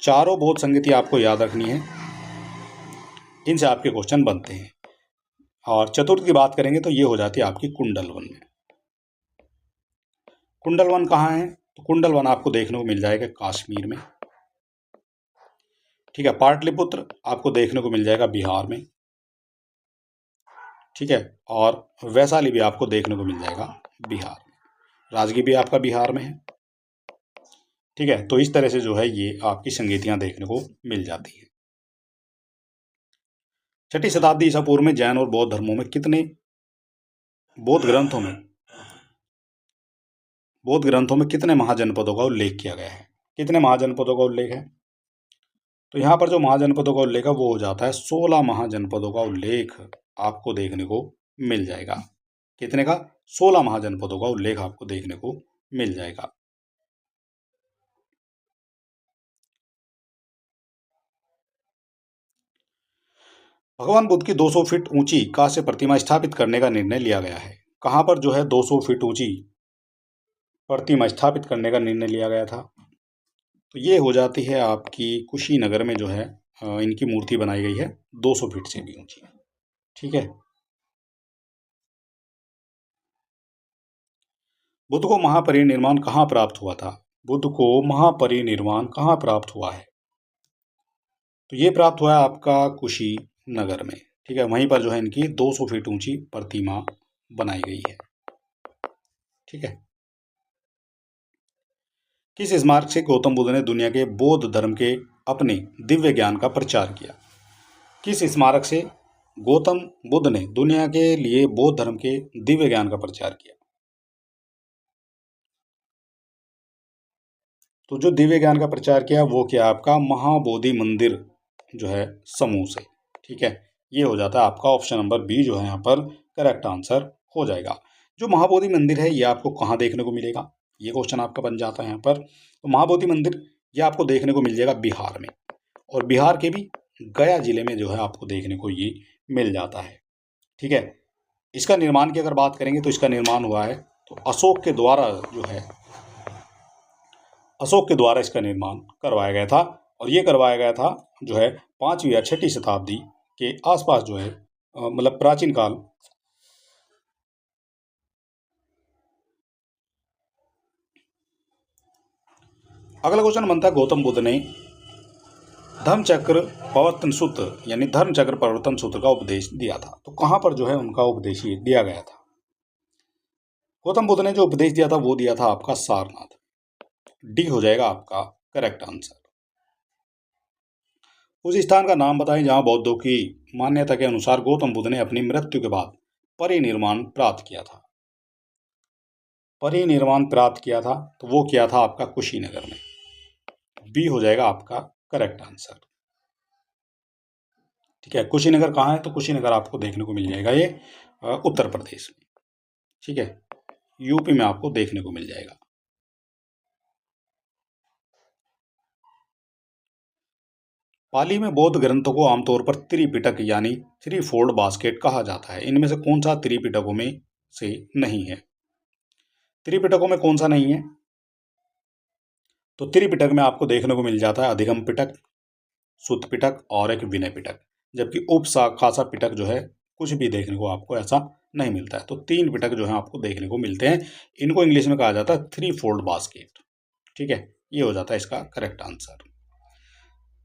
चारों बौद्ध संगीति आपको याद रखनी है, इनसे आपके क्वेश्चन बनते हैं। और चतुर्थ की बात करेंगे तो ये हो जाती है आपकी कुंडलवन में। कुंडलवन कहाँ है? तो कुंडलवन आपको देखने को मिल जाएगा कश्मीर में। ठीक है, पाटलिपुत्र आपको देखने को मिल जाएगा बिहार में। ठीक है, और वैशाली भी आपको देखने को मिल जाएगा बिहार में। राजगीर भी आपका बिहार में है। ठीक है, तो इस तरह से जो है ये आपकी संगीतियां देखने को मिल जाती है। 6ठी शताब्दी ईसा पूर्व में जैन और बौद्ध धर्मों में कितने बौद्ध ग्रंथों में कितने महाजनपदों का उल्लेख किया गया है? कितने महाजनपदों का उल्लेख है? तो यहाँ पर जो महाजनपदों का उल्लेख है वो हो जाता है 16 महाजनपदों का उल्लेख आपको देखने को मिल जाएगा। कितने का? 16 महाजनपदों का उल्लेख आपको देखने को मिल जाएगा। भगवान बुद्ध की 200 फीट ऊंची कांस्य प्रतिमा स्थापित करने का निर्णय लिया गया है। कहाँ पर जो है 200 फीट ऊंची प्रतिमा स्थापित करने का निर्णय लिया गया था? तो ये हो जाती है आपकी कुशीनगर में जो है इनकी मूर्ति बनाई गई है 200 फीट से भी ऊंची। ठीक है, बुद्ध को महापरिनिर्वाण कहाँ प्राप्त हुआ था? बुद्ध को महापरिनिर्वाण कहाँ प्राप्त हुआ है? तो ये प्राप्त हुआ है आपका कुशीनगर में। ठीक है, वहीं पर जो है इनकी 200 फीट ऊंची प्रतिमा बनाई गई है। ठीक है, किस स्मारक से गौतम बुद्ध ने दुनिया के बौद्ध धर्म के अपने दिव्य ज्ञान का प्रचार किया? किस स्मारक से गौतम बुद्ध ने दुनिया के लिए बौद्ध धर्म के दिव्य ज्ञान का प्रचार किया? तो जो दिव्य ज्ञान का प्रचार किया वो क्या आपका महाबोधि मंदिर जो है समूह से। ठीक है, ये हो जाता है आपका ऑप्शन नंबर बी जो है यहाँ पर करेक्ट आंसर हो जाएगा। जो महाबोधि मंदिर है ये आपको कहाँ देखने को मिलेगा? ये क्वेश्चन आपका बन जाता है यहाँ पर। तो महाबोधि मंदिर ये आपको देखने को मिल जाएगा बिहार में, और बिहार के भी गया जिले में जो है आपको देखने को ये मिल जाता है। ठीक है, इसका निर्माण की अगर बात करेंगे तो इसका निर्माण हुआ है तो अशोक के द्वारा इसका निर्माण करवाया गया था। और ये करवाया गया था जो है 5वीं या 6ठी शताब्दी के आसपास जो है मतलब प्राचीन काल। अगला क्वेश्चन बनता है गौतम बुद्ध ने धर्मचक्र प्रवर्तन सूत्र यानी धर्मचक्र प्रवर्तन सूत्र का उपदेश दिया था, तो कहाँ पर जो है उनका उपदेश दिया गया था? गौतम बुद्ध ने जो उपदेश दिया था वो दिया था आपका सारनाथ। डी हो जाएगा आपका करेक्ट आंसर। उस स्थान का नाम बताएं जहां बौद्धों की मान्यता के अनुसार गौतम बुद्ध ने अपनी मृत्यु के बाद परिनिर्वाण प्राप्त किया था। परिनिर्वाण प्राप्त किया था, तो वो किया था आपका कुशीनगर में। बी हो जाएगा आपका करेक्ट आंसर। ठीक है, कुशीनगर कहाँ है? तो कुशीनगर आपको देखने को मिल जाएगा ये उत्तर प्रदेश में। ठीक है, यूपी में आपको देखने को मिल जाएगा। पाली में बौद्ध ग्रंथों को आमतौर पर त्रिपिटक यानी थ्री फोल्ड बास्केट कहा जाता है। इनमें से कौन सा त्रिपिटकों में से नहीं है? त्रिपिटकों में कौन सा नहीं है? तो त्रिपिटक में आपको देखने को मिल जाता है अधिगम पिटक, सुत्त पिटक और एक विनय पिटक। जबकि उपशाखा पिटक जो है कुछ भी देखने को आपको ऐसा नहीं मिलता है। तो 3 पिटक जो है आपको देखने को मिलते हैं। इनको इंग्लिश में कहा जाता है थ्री फोल्ड बास्केट। ठीक है, ये हो जाता है इसका करेक्ट आंसर।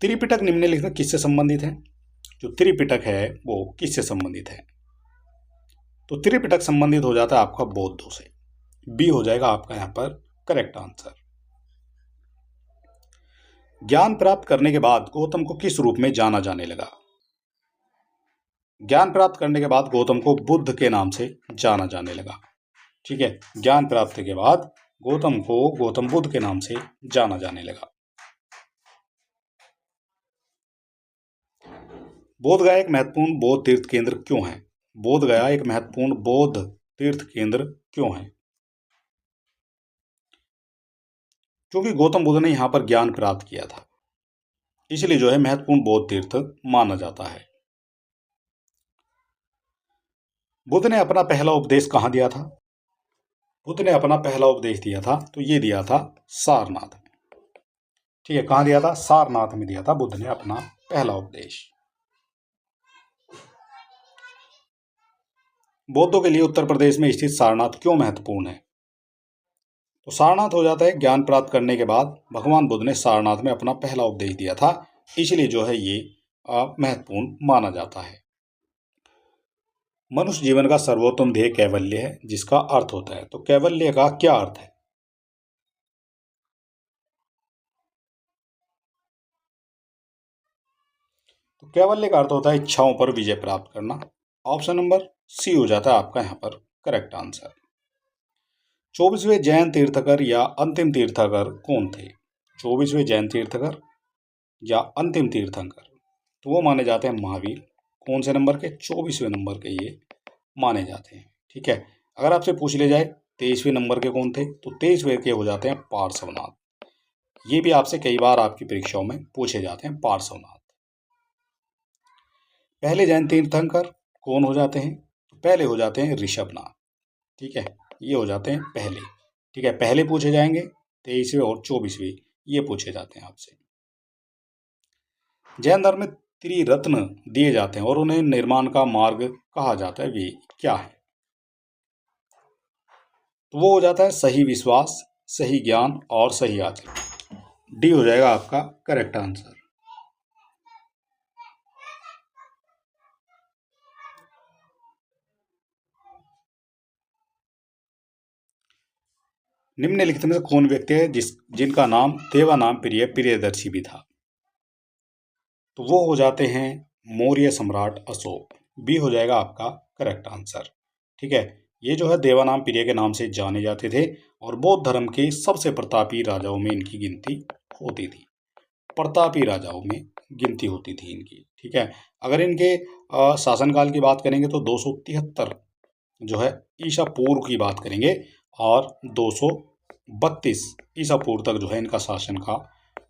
त्रिपिटक निम्नलिखित में किससे संबंधित है? जो त्रिपिटक है वो किससे संबंधित है? तो त्रिपिटक संबंधित हो जाता है आपका बौद्धों से। बी हो जाएगा आपका यहाँ पर करेक्ट आंसर। ज्ञान प्राप्त करने के बाद गौतम को किस रूप में जाना जाने लगा? ज्ञान प्राप्त करने के बाद गौतम को बुद्ध के नाम से जाना जाने लगा। ठीक है, ज्ञान प्राप्ति के बाद गौतम को गौतम बुद्ध के नाम से जाना जाने लगा। बोध गया एक महत्वपूर्ण बौद्ध तीर्थ केंद्र क्यों है? बोध गया एक महत्वपूर्ण बौद्ध तीर्थ केंद्र क्यों है? क्योंकि गौतम बुद्ध ने यहां पर ज्ञान प्राप्त किया था, इसलिए जो है महत्वपूर्ण बौद्ध तीर्थ माना जाता है। बुद्ध ने अपना पहला उपदेश कहां दिया था? बुद्ध ने अपना पहला उपदेश दिया था तो ये दिया था सारनाथ में। ठीक है, कहां दिया था? सारनाथ में दिया था बुद्ध ने अपना पहला उपदेश। बौद्धों के लिए उत्तर प्रदेश में स्थित सारनाथ क्यों महत्वपूर्ण है? तो सारनाथ हो जाता है ज्ञान प्राप्त करने के बाद भगवान बुद्ध ने सारनाथ में अपना पहला उपदेश दिया था, इसलिए जो है ये महत्वपूर्ण माना जाता है। मनुष्य जीवन का सर्वोत्तम ध्येय कैवल्य है, जिसका अर्थ होता है। तो कैवल्य का क्या अर्थ है? तो कैवल्य का अर्थ होता है इच्छाओं पर विजय प्राप्त करना। ऑप्शन नंबर सी हो जाता है आपका यहाँ पर करेक्ट आंसर। 24वें जैन तीर्थकर या अंतिम तीर्थकर कौन थे? 24वें जैन तीर्थकर या अंतिम तीर्थंकर, तो वो माने जाते हैं महावीर। कौन से नंबर के? 24वें नंबर के ये माने जाते हैं। ठीक है, अगर आपसे पूछ ले जाए 23वें नंबर के कौन थे, तो 23वें के हो जाते हैं पार्श्वनाथ। ये भी आपसे कई बार आपकी परीक्षाओं में पूछे जाते हैं पार्श्वनाथ। पहले जैन तीर्थंकर कौन हो जाते हैं? तो पहले हो जाते हैं ऋषभनाथ। ठीक है, ये हो जाते हैं पहले। ठीक है, पहले पूछे जाएंगे 23वें और 24वें, ये पूछे जाते हैं आपसे। जैन धर्म में त्रिरत्न दिए जाते हैं और उन्हें निर्माण का मार्ग कहा जाता है, वे क्या है? तो वो हो जाता है सही विश्वास, सही ज्ञान और सही आचरण। डी हो जाएगा आपका करेक्ट आंसर। निम्नलिखित में से कौन व्यक्ति है जिनका नाम देवानाम प्रिय प्रियदर्शी भी था? तो वो हो जाते हैं मौर्य सम्राट अशोक। बी हो जाएगा आपका करेक्ट आंसर। ठीक है, ये जो है देवानाम प्रिय के नाम से जाने जाते थे और बौद्ध धर्म के सबसे प्रतापी राजाओं में इनकी गिनती होती थी। प्रतापी राजाओं में गिनती होती थी इनकी। ठीक है, अगर इनके शासनकाल की बात करेंगे तो 273 जो है ईसा पूर्व की बात करेंगे और 232 ईसा पूर्व तक जो है इनका शासन का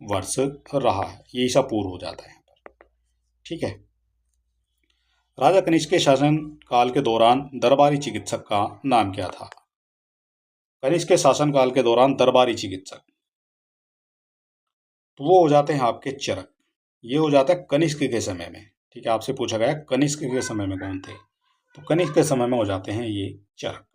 वर्ष रहा है। ये ईसा पूर्व हो जाता है। ठीक है, राजा कनिष्क के शासन काल के दौरान दरबारी चिकित्सक का नाम क्या था? कनिष्क के शासन काल के दौरान दरबारी चिकित्सक, तो वो हो जाते हैं आपके चरक। ये हो जाता है कनिष्क के समय में। ठीक है, आपसे पूछा गया कनिष्क के समय में कौन थे, तो कनिष्क के समय में हो जाते हैं ये चरक।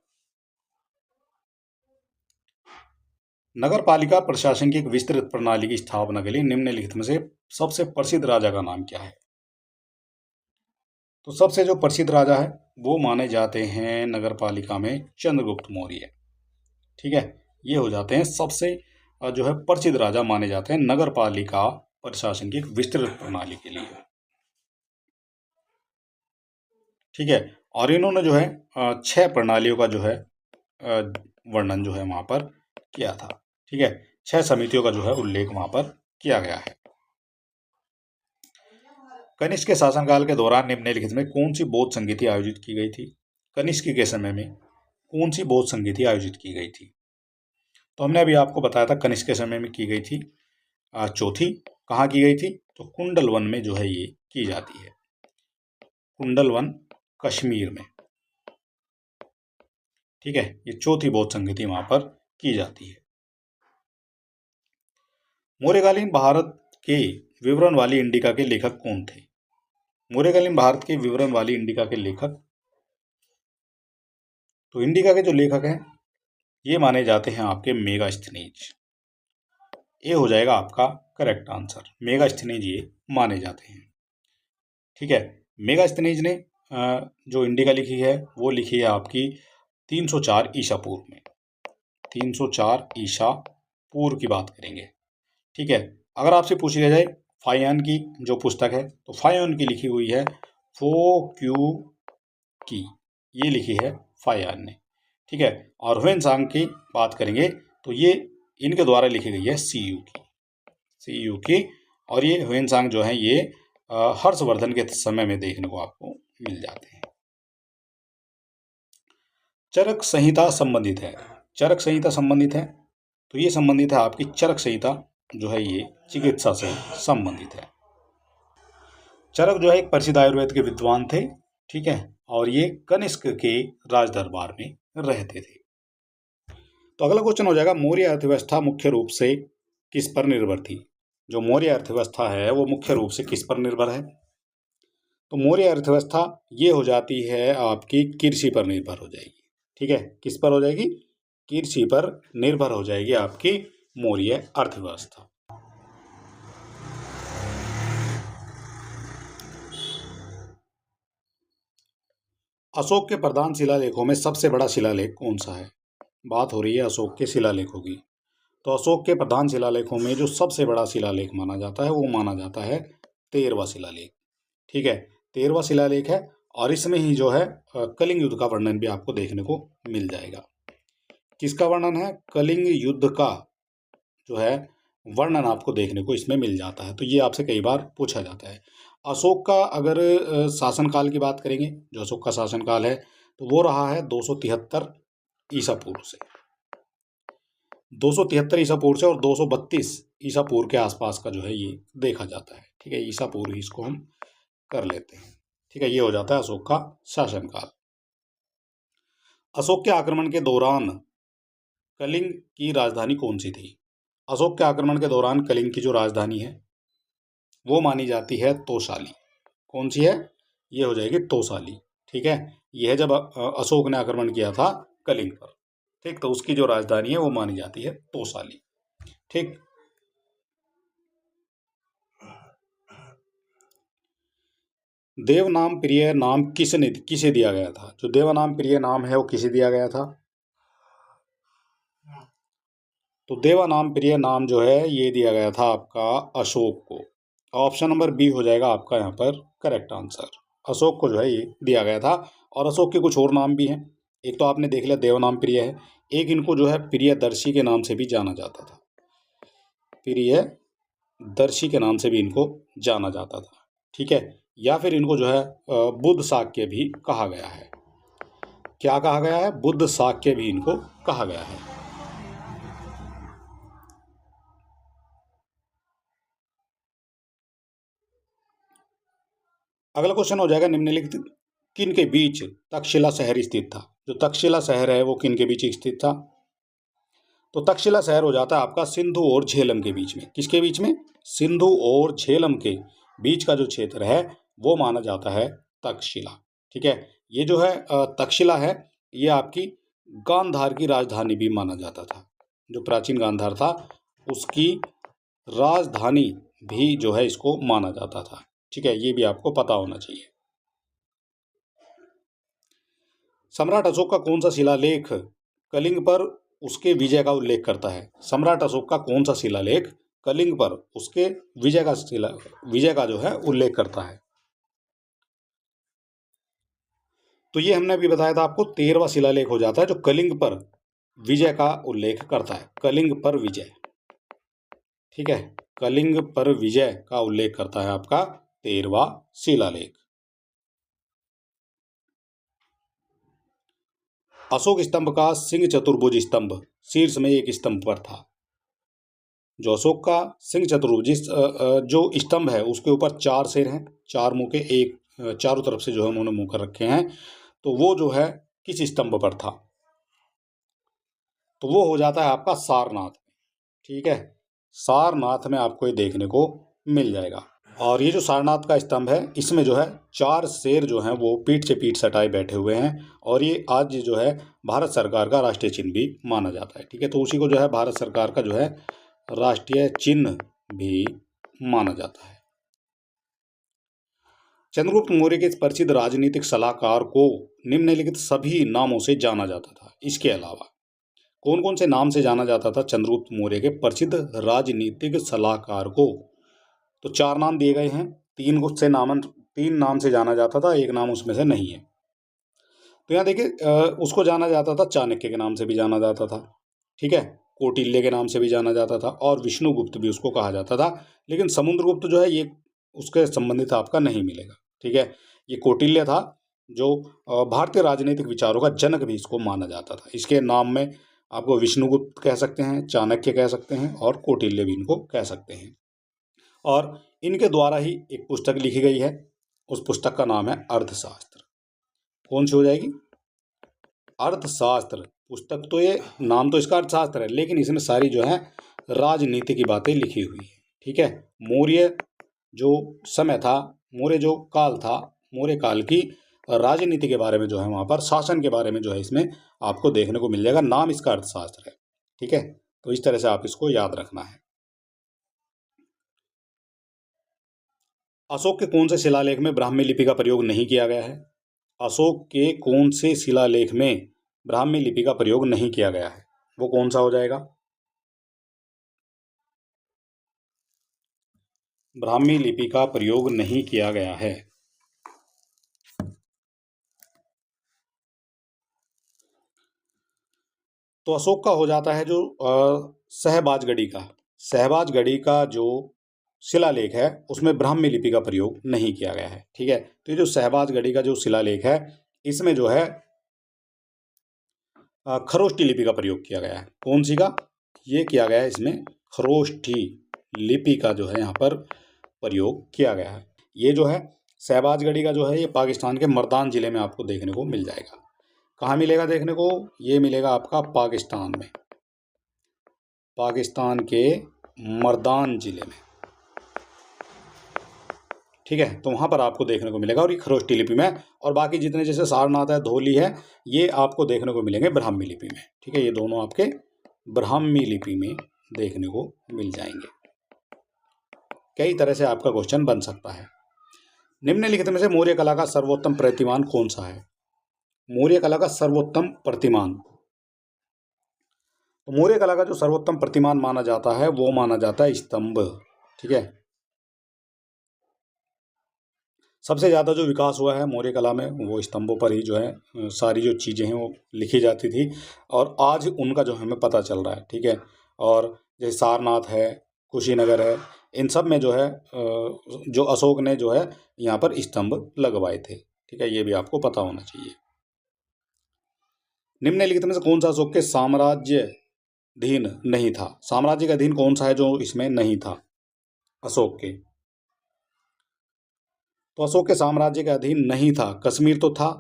नगर पालिका प्रशासन की एक विस्तृत प्रणाली की स्थापना के लिए निम्नलिखित में से सबसे प्रसिद्ध राजा का नाम क्या है? तो सबसे जो प्रसिद्ध राजा है वो माने जाते हैं नगर पालिका में चंद्रगुप्त मौर्य। ठीक है, ये हो जाते हैं सबसे जो है प्रसिद्ध राजा माने जाते हैं नगर पालिका प्रशासन की एक विस्तृत प्रणाली के लिए। ठीक है, और इन्होंने जो है 6 प्रणालियों का जो है वर्णन जो है वहां पर किया था। ठीक है, 6 समितियों का जो है उल्लेख वहां पर किया गया है। कनिष्क के शासनकाल के दौरान निम्नलिखित में कौन सी बौद्ध संगीति आयोजित की गई थी? कनिष्क के समय में कौन सी बौद्ध संगीति आयोजित की गई थी? तो हमने अभी आपको बताया था कनिष्क के समय में की गई थी चौथी। कहाँ की गई थी? तो कुंडलवन में जो है ये की जाती है, कुंडलवन कश्मीर में। ठीक है, ये चौथी बौद्ध संगीति वहां पर की जाती है। मौर्यकालीन भारत के विवरण वाली इंडिका के लेखक कौन थे? मौर्यकालीन भारत के विवरण वाली इंडिका के लेखक, तो इंडिका के जो लेखक हैं ये माने जाते हैं आपके मेगास्थनीज। ये हो जाएगा आपका करेक्ट आंसर, मेगास्थनीज ये माने जाते हैं। ठीक है, मेगास्थनीज ने जो इंडिका लिखी है वो लिखी है आपकी 304 ईसा पूर्व में। 304 ईसा पूर्व की बात करेंगे। ठीक है, अगर आपसे पूछ लिया जाए फाहियान की जो पुस्तक है, तो फाहियान की लिखी हुई है फो क्यू की, ये लिखी है फाहियान ने। ठीक है, और ह्वेनसांग की बात करेंगे तो ये इनके द्वारा लिखी गई है सी यू की। और ये ह्वेनसांग जो है ये हर्षवर्धन के समय में देखने को आपको मिल जाते हैं। चरक संहिता संबंधित है, चरक संहिता संबंधित है तो ये संबंधित है आपकी चरक संहिता जो है ये चिकित्सा से संबंधित है। चरक जो है एक प्रसिद्ध आयुर्वेद के विद्वान थे। ठीक है, और ये कनिष्क के राज दरबार में रहते थे। तो अगला क्वेश्चन हो जाएगा, मौर्य अर्थव्यवस्था मुख्य रूप से किस पर निर्भर थी? जो मौर्य अर्थव्यवस्था है वो मुख्य रूप से किस पर निर्भर है? तो मौर्य अर्थव्यवस्था ये हो जाती है आपकी कृषि पर निर्भर हो जाएगी। ठीक है, किस पर हो जाएगी? कृषि पर निर्भर हो जाएगी आपकी मौर्य अर्थव्यवस्था। अशोक के प्रधान शिलालेखों में सबसे बड़ा शिलालेख कौन सा है? बात हो रही है अशोक के शिलालेखों की। तो अशोक के प्रधान शिलालेखों में जो सबसे बड़ा शिलालेख माना जाता है वो माना जाता है 13वां शिलालेख। ठीक है, 13वां शिलालेख है और इसमें ही जो है कलिंग युद्ध का वर्णन भी आपको देखने को मिल जाएगा। किसका वर्णन है? कलिंग युद्ध का जो है वर्णन आपको देखने को इसमें मिल जाता है। तो ये आपसे कई बार पूछा जाता है। अशोक का अगर शासनकाल की बात करेंगे, जो अशोक का शासनकाल है तो वो रहा है 273 ईसा पूर्व से, 273 ईसा पूर्व से, और 232 ईसा पूर्व के आसपास का जो है ये देखा जाता है। ठीक है, ईसा पूर्व ही इसको हम कर लेते हैं। ठीक है, ये हो जाता है अशोक का शासनकाल। अशोक के आक्रमण के दौरान कलिंग की राजधानी कौन सी थी? अशोक के आक्रमण के दौरान कलिंग की जो राजधानी है वो मानी जाती है तोशाली। कौन सी है? ये हो जाएगी तोशाली। ठीक है, यह है जब अशोक ने आक्रमण किया था कलिंग पर। ठीक, तो उसकी जो राजधानी है वो मानी जाती है तोशाली। ठीक, देवनाम प्रिय नाम किसे दिया गया था? जो देवनाम प्रिय नाम है वो किसे दिया गया था? तो देवानाम प्रिय नाम जो है ये दिया गया था आपका अशोक को। ऑप्शन नंबर बी हो जाएगा आपका यहाँ पर करेक्ट आंसर। अशोक को जो है ये दिया गया था। और अशोक के कुछ और नाम भी हैं। एक तो आपने देख लिया देवनाम प्रिय है, एक इनको जो है प्रियदर्शी के नाम से भी जाना जाता था। प्रियदर्शी के नाम से भी इनको जाना जाता था। ठीक है, या फिर इनको जो है बुद्ध शाक्य भी कहा गया है। क्या कहा गया है? बुद्ध शाक्य भी इनको कहा गया है। अगला क्वेश्चन हो जाएगा, निम्नलिखित किन के बीच तक्षशिला शहर स्थित था? जो तक्षशिला शहर है वो किन के बीच स्थित था? तो तक्षशिला शहर हो जाता है आपका सिंधु और झेलम के बीच में। किसके बीच में? सिंधु और झेलम के बीच का जो क्षेत्र है वो माना जाता है तक्षशिला। ठीक है, ये जो है तक्षशिला है ये आपकी गांधार की राजधानी भी माना जाता था। जो प्राचीन गांधार था उसकी राजधानी भी जो है इसको माना जाता था। ठीक है, ये भी आपको पता होना चाहिए। सम्राट अशोक का कौन सा शिलालेख कलिंग पर उसके विजय का उल्लेख करता है? सम्राट अशोक का कौन सा शिलालेख कलिंग पर उसके विजय का जो है उल्लेख करता है? तो ये हमने अभी बताया था आपको 13वां शिलालेख हो जाता है जो कलिंग पर विजय का उल्लेख करता है, कलिंग पर विजय। ठीक है, कलिंग पर विजय का उल्लेख करता है आपका 13वां शिलालेख। अशोक स्तंभ का सिंह चतुर्भुज स्तंभ शीर्ष में एक स्तंभ पर था। जो अशोक का सिंह चतुर्भुज जो स्तंभ है उसके ऊपर 4 सिर हैं, 4 मुंह के, एक चारों तरफ से जो है उन्होंने मुंह कर रखे हैं। तो वो जो है किस स्तंभ पर था? तो वो हो जाता है आपका सारनाथ। ठीक है, सारनाथ में आपको ये देखने को मिल जाएगा। और ये जो सारनाथ का स्तंभ है इसमें जो है 4 शेर जो हैं वो पीठ से पीठ सटाए बैठे हुए हैं। और ये आज जो है भारत सरकार का राष्ट्रीय चिन्ह भी माना जाता है। ठीक है, तो उसी को जो है भारत सरकार का जो है राष्ट्रीय चिन्ह भी माना जाता है। चंद्रगुप्त मौर्य के प्रसिद्ध राजनीतिक सलाहकार को निम्नलिखित सभी नामों से जाना जाता था। इसके अलावा कौन कौन से नाम से जाना जाता था चंद्रगुप्त मौर्य के प्रसिद्ध राजनीतिक सलाहकार को? तो 4 नाम दिए गए हैं, 3 नाम से जाना जाता था, एक नाम उसमें से नहीं है। तो यहाँ देखिए उसको जाना जाता था, चाणक्य के नाम से भी जाना जाता था। ठीक है, कौटिल्य के नाम से भी जाना जाता था और विष्णुगुप्त भी उसको कहा जाता था। लेकिन समुद्रगुप्त जो है ये उसके संबंधित आपका नहीं मिलेगा। ठीक है, ये कौटिल्य था जो भारतीय राजनीतिक विचारों का जनक भी इसको माना जाता था। इसके नाम में आपको विष्णुगुप्त कह सकते हैं, चाणक्य कह सकते हैं और कौटिल्य भी इनको कह सकते हैं। और इनके द्वारा ही एक पुस्तक लिखी गई है, उस पुस्तक का नाम है अर्थशास्त्र। कौन सी हो जाएगी? अर्थशास्त्र पुस्तक। तो ये नाम तो इसका अर्थशास्त्र है लेकिन इसमें सारी जो है राजनीति की बातें लिखी हुई है। ठीक है, मौर्य जो समय था, मौर्य जो काल था, मौर्य काल की राजनीति के बारे में जो है वहाँ पर शासन के बारे में जो है इसमें आपको देखने को मिल जाएगा। नाम इसका अर्थशास्त्र है। ठीक है, तो इस तरह से आप इसको याद रखना है। अशोक के कौन से शिलालेख में ब्राह्मी लिपि का प्रयोग नहीं किया गया है? अशोक के कौन से शिलालेख में ब्राह्मी लिपि का प्रयोग नहीं किया गया है? वो कौन सा हो जाएगा? ब्राह्मी लिपि का प्रयोग नहीं किया गया है। तो अशोक का हो जाता है जो सहबाजगढ़ी का जो शिलालेख है उसमें ब्राह्मी लिपि का प्रयोग नहीं किया गया है। ठीक है, तो ये जो सहबाजगढ़ी का जो शिलालेख है इसमें जो है खरोष्ठी लिपि का प्रयोग किया गया है। कौन सी का? ये किया गया है इसमें खरोष्ठी लिपि का जो है यहाँ पर प्रयोग किया गया है। ये जो है सहबाजगढ़ी का जो है ये पाकिस्तान के मर्दान जिले में आपको देखने को मिल जाएगा। कहाँ मिलेगा देखने को? ये मिलेगा आपका पाकिस्तान में, पाकिस्तान के मर्दान जिले में। ठीक है, तो वहाँ पर आपको देखने को मिलेगा और ये खरोष्ठी लिपि में। और बाकी जितने जैसे सारनाथ है, धौली है, ये आपको देखने को मिलेंगे ब्राह्मी लिपि में। ठीक है, ये दोनों आपके ब्राह्मी लिपि में देखने को मिल जाएंगे। कई तरह से आपका क्वेश्चन बन सकता है। निम्नलिखित में से मौर्य कला का सर्वोत्तम प्रतिमान कौन सा है? मौर्य कला का सर्वोत्तम प्रतिमान, तो मौर्य कला का जो सर्वोत्तम प्रतिमान माना जाता है वो माना जाता है स्तंभ। ठीक है, सबसे ज़्यादा जो विकास हुआ है मौर्य कला में वो स्तंभों पर ही जो है सारी जो चीज़ें हैं वो लिखी जाती थी और आज उनका जो हमें पता चल रहा है। ठीक है, और जैसे सारनाथ है, कुशीनगर है, इन सब में जो है जो अशोक ने जो है यहाँ पर स्तंभ लगवाए थे। ठीक है, ये भी आपको पता होना चाहिए। निम्नलिखित में से कौन सा अशोक के साम्राज्याधीन नहीं था? साम्राज्य का अधीन कौन सा है जो इसमें नहीं था अशोक के? तो अशोक के साम्राज्य के अधीन नहीं था। कश्मीर तो था,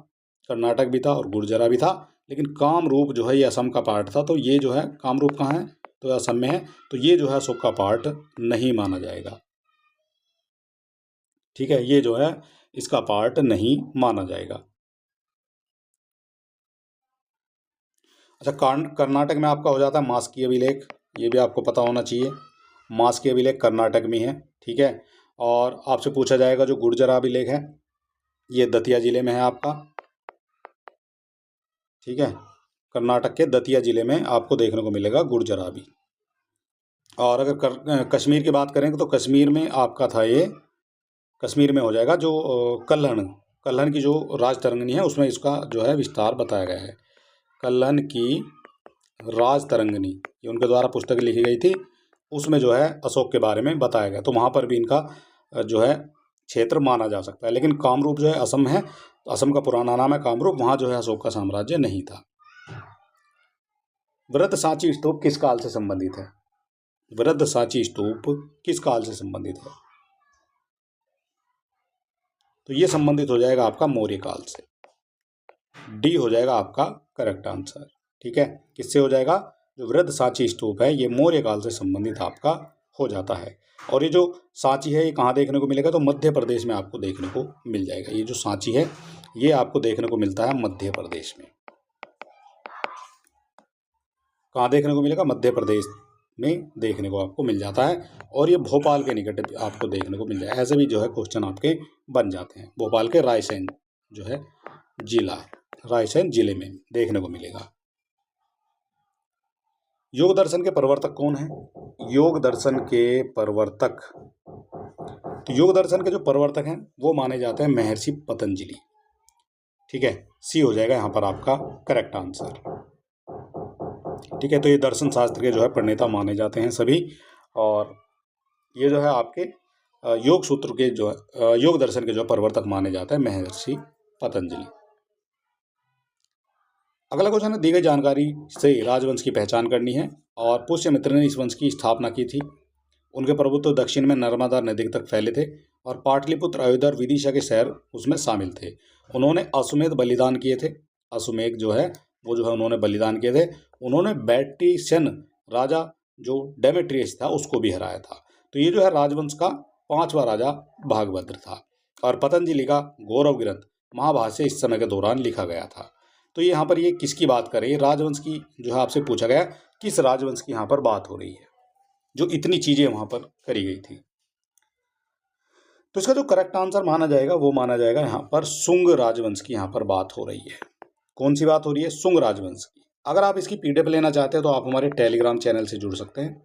कर्नाटक भी था और गुर्जरा भी था, लेकिन कामरूप जो है ये असम का पार्ट था। तो ये जो है कामरूप कहाँ है? तो असम में है। तो ये जो है अशोक का पार्ट नहीं माना जाएगा। ठीक है, ये जो है इसका पार्ट नहीं माना जाएगा। अच्छा, कर्नाटक में आपका हो जाता है मास्की अभिलेख, ये भी आपको पता होना चाहिए। मास्की अभिलेख कर्नाटक में है। ठीक है, और आपसे पूछा जाएगा जो गुर्जरा अभिलेख है ये दतिया जिले में है आपका। ठीक है, कर्नाटक के दतिया जिले में आपको देखने को मिलेगा गुर्जरा भी। और अगर कश्मीर की बात करें तो कश्मीर में आपका था ये, कश्मीर में हो जाएगा जो कल्हण की जो राजतरंगिणी है उसमें इसका जो है विस्तार बताया गया है। कल्हण की राजतरंगिणी, ये उनके द्वारा पुस्तक लिखी गई थी, उसमें जो है अशोक के बारे में बताया गया। तो वहाँ पर भी इनका जो है क्षेत्र माना जा सकता है। लेकिन कामरूप जो है असम है, तो असम का पुराना नाम है कामरूप, वहाँ जो है अशोक का साम्राज्य नहीं था। वृद्ध सांची स्तूप किस काल से संबंधित है? वृद्ध सांची स्तूप किस काल से संबंधित है? तो ये संबंधित हो जाएगा आपका मौर्य काल से। डी हो जाएगा आपका करेक्ट आंसर। ठीक है, किससे हो जाएगा? जो वृद्ध सांची स्तूप है ये मौर्य काल से संबंधित आपका हो जाता है। और ये जो सांची है ये कहाँ देखने को मिलेगा? तो मध्य प्रदेश में आपको देखने को मिल जाएगा। ये जो सांची है ये आपको देखने को मिलता है मध्य प्रदेश में। कहाँ देखने को मिलेगा? मध्य प्रदेश में देखने को आपको मिल जाता है। और ये भोपाल के निकट आपको देखने को मिल जाएगा। ऐसे भी जो है क्वेश्चन आपके बन जाते हैं। भोपाल के रायसेन जो है जिला, रायसेन जिले में देखने को मिलेगा। योग दर्शन के प्रवर्तक कौन है? योग दर्शन के प्रवर्तक, तो योग दर्शन के जो प्रवर्तक हैं वो माने जाते हैं महर्षि पतंजलि। ठीक है, सी हो जाएगा यहाँ पर आपका करेक्ट आंसर। ठीक है, तो ये दर्शन शास्त्र के जो है प्रणेता माने जाते हैं सभी। और ये जो है आपके योग सूत्र के जो है योग दर्शन के जो प्रवर्तक माने जाते हैं महर्षि पतंजलि। अगला क्वेश्चन है, दी गई जानकारी से राजवंश की पहचान करनी है। और पुष्यमित्र ने इस वंश की स्थापना की थी। उनके प्रभुत्व दक्षिण में नर्मदा नदी तक फैले थे और पाटलिपुत्र, अयोध्या और विदिशा के शहर उसमें शामिल थे। उन्होंने अश्वमेध बलिदान किए थे। अश्वमेध जो है वो जो है उन्होंने बलिदान किए थे। उन्होंने बैटिशन राजा जो डेमेट्रियस था उसको भी हराया था। तो ये जो है राजवंश का 5वां राजा भागभद्र था। और पतंजलि का गौरव ग्रंथ महाभाष्य इस समय के दौरान लिखा गया था। तो यहाँ पर ये किसकी बात कर रही है? राजवंश की जो है आपसे पूछा गया, किस राजवंश की यहाँ पर बात हो रही है जो इतनी चीजें वहां पर करी गई थी? तो इसका जो करेक्ट आंसर माना जाएगा वो माना जाएगा यहाँ पर सुंग राजवंश की यहाँ पर बात हो रही है। कौन सी बात हो रही है? सुंग राजवंश की। अगर आप इसकी पीडीएफ लेना चाहते हैं तो आप हमारे टेलीग्राम चैनल से जुड़ सकते हैं।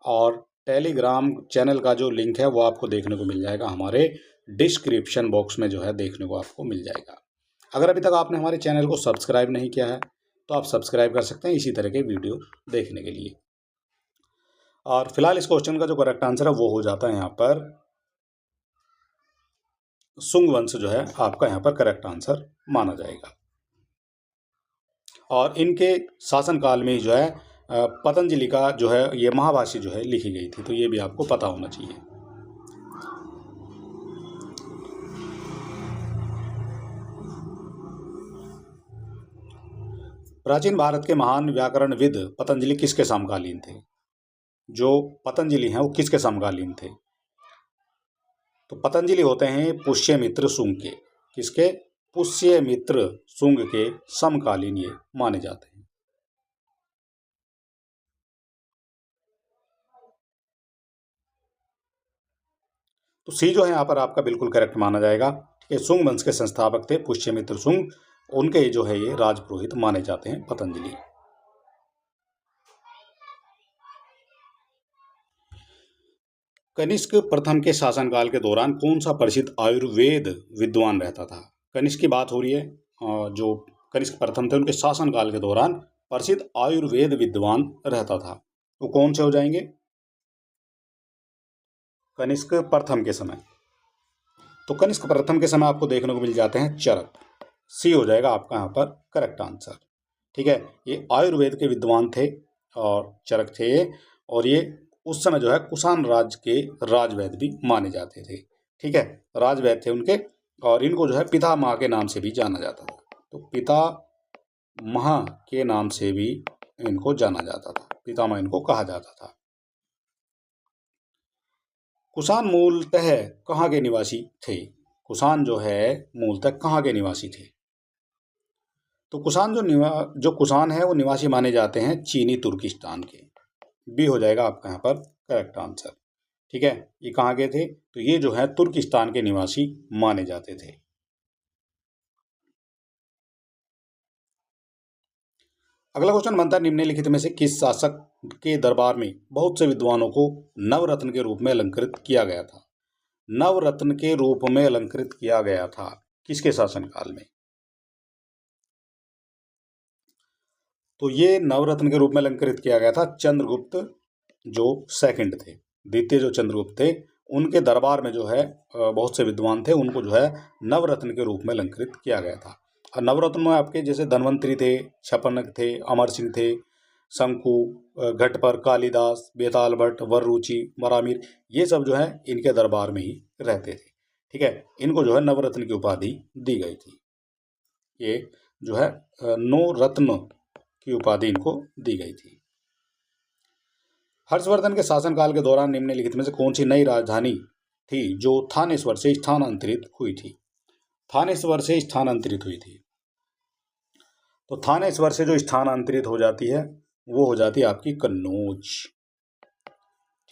और टेलीग्राम चैनल का जो लिंक है वो आपको देखने को मिल जाएगा हमारे डिस्क्रिप्शन बॉक्स में, जो है देखने को आपको मिल जाएगा। अगर अभी तक आपने हमारे चैनल को सब्सक्राइब नहीं किया है तो आप सब्सक्राइब कर सकते हैं इसी तरह के वीडियो देखने के लिए। और फिलहाल इस क्वेश्चन का जो करेक्ट आंसर है वो हो जाता है यहाँ पर सुंग वंश जो है आपका यहाँ पर करेक्ट आंसर माना जाएगा। और इनके शासनकाल में ही जो है पतंजलि का जो है ये महाभाष्य जो है लिखी गई थी। तो ये भी आपको पता होना चाहिए। प्राचीन भारत के महान व्याकरणविद पतंजलि किसके समकालीन थे? जो पतंजलि हैं वो किसके समकालीन थे? तो पतंजलि होते हैं पुष्यमित्र शुंग के। किसके? पुष्यमित्र शुंग के समकालीन ये माने जाते हैं। तो सी जो है यहाँ पर आपका बिल्कुल करेक्ट माना जाएगा। ठीक है, शुंग वंश के संस्थापक थे पुष्यमित्र शुंग, उनके जो है ये राजपुरोहित माने जाते हैं पतंजलि। कनिष्क प्रथम के शासनकाल के दौरान कौन सा प्रसिद्ध आयुर्वेद विद्वान रहता था? कनिष्क की बात हो रही है। जो कनिष्क प्रथम थे उनके शासनकाल के दौरान प्रसिद्ध आयुर्वेद विद्वान रहता था। वो कौन से हो जाएंगे? कनिष्क प्रथम के समय। तो कनिष्क प्रथम के समय आपको देखने को मिल जाते हैं चरक। सी हो जाएगा आपका यहाँ पर करेक्ट आंसर। ठीक है, ये आयुर्वेद के विद्वान थे और चरक थे ये। और ये उस समय जो है कुषाण राज्य के राजवैद्य भी माने जाते थे। ठीक है, राजवैद्य थे उनके। और इनको जो है पितामह के नाम से भी जाना जाता था। तो पितामह के नाम से भी इनको जाना जाता था, पितामह इनको कहा जाता था। कुषाण मूलतः कहाँ के निवासी थे? कुषाण जो है मूलतः कहाँ के निवासी थे? तो कुषाण जो कुषाण है वो निवासी माने जाते हैं चीनी तुर्किस्तान के। बी हो जाएगा आपका यहाँ पर करेक्ट आंसर। ठीक है, ये कहाँ के थे? तो ये जो है तुर्किस्तान के निवासी माने जाते थे। अगला क्वेश्चन बनता है, निम्नलिखित में से किस शासक के दरबार में बहुत से विद्वानों को नवरत्न के रूप में अलंकृत किया गया था? नवरत्न के रूप में अलंकृत किया गया था किसके शासनकाल में? तो ये नवरत्न के रूप में अलंकृत किया गया था चंद्रगुप्त जो सेकंड थे, द्वितीय जो चंद्रगुप्त थे, उनके दरबार में जो है बहुत से विद्वान थे, उनको जो है नवरत्न के रूप में अलंकृत किया गया था। और नवरत्न में आपके जैसे धन्वंतरी थे, छपनक थे, अमर सिंह थे, शंकु, घटपर, कालिदास, बेताल भट्ट, वररुचि, मरामीर, ये सब जो है इनके दरबार में ही रहते थे। ठीक है, इनको जो है नवरत्न की उपाधि दी गई थी। ये जो है नौ रत्न की उपाधि इनको दी गई थी। हर्षवर्धन के शासनकाल के दौरान निम्नलिखित में से कौन सी नई राजधानी थी जो थानेश्वर से स्थानांतरित हुई थी? थानेश्वर से स्थानांतरित हुई थी। तो थानेश्वर से जो स्थानांतरित हो जाती है वो हो जाती है आपकी कन्नौज।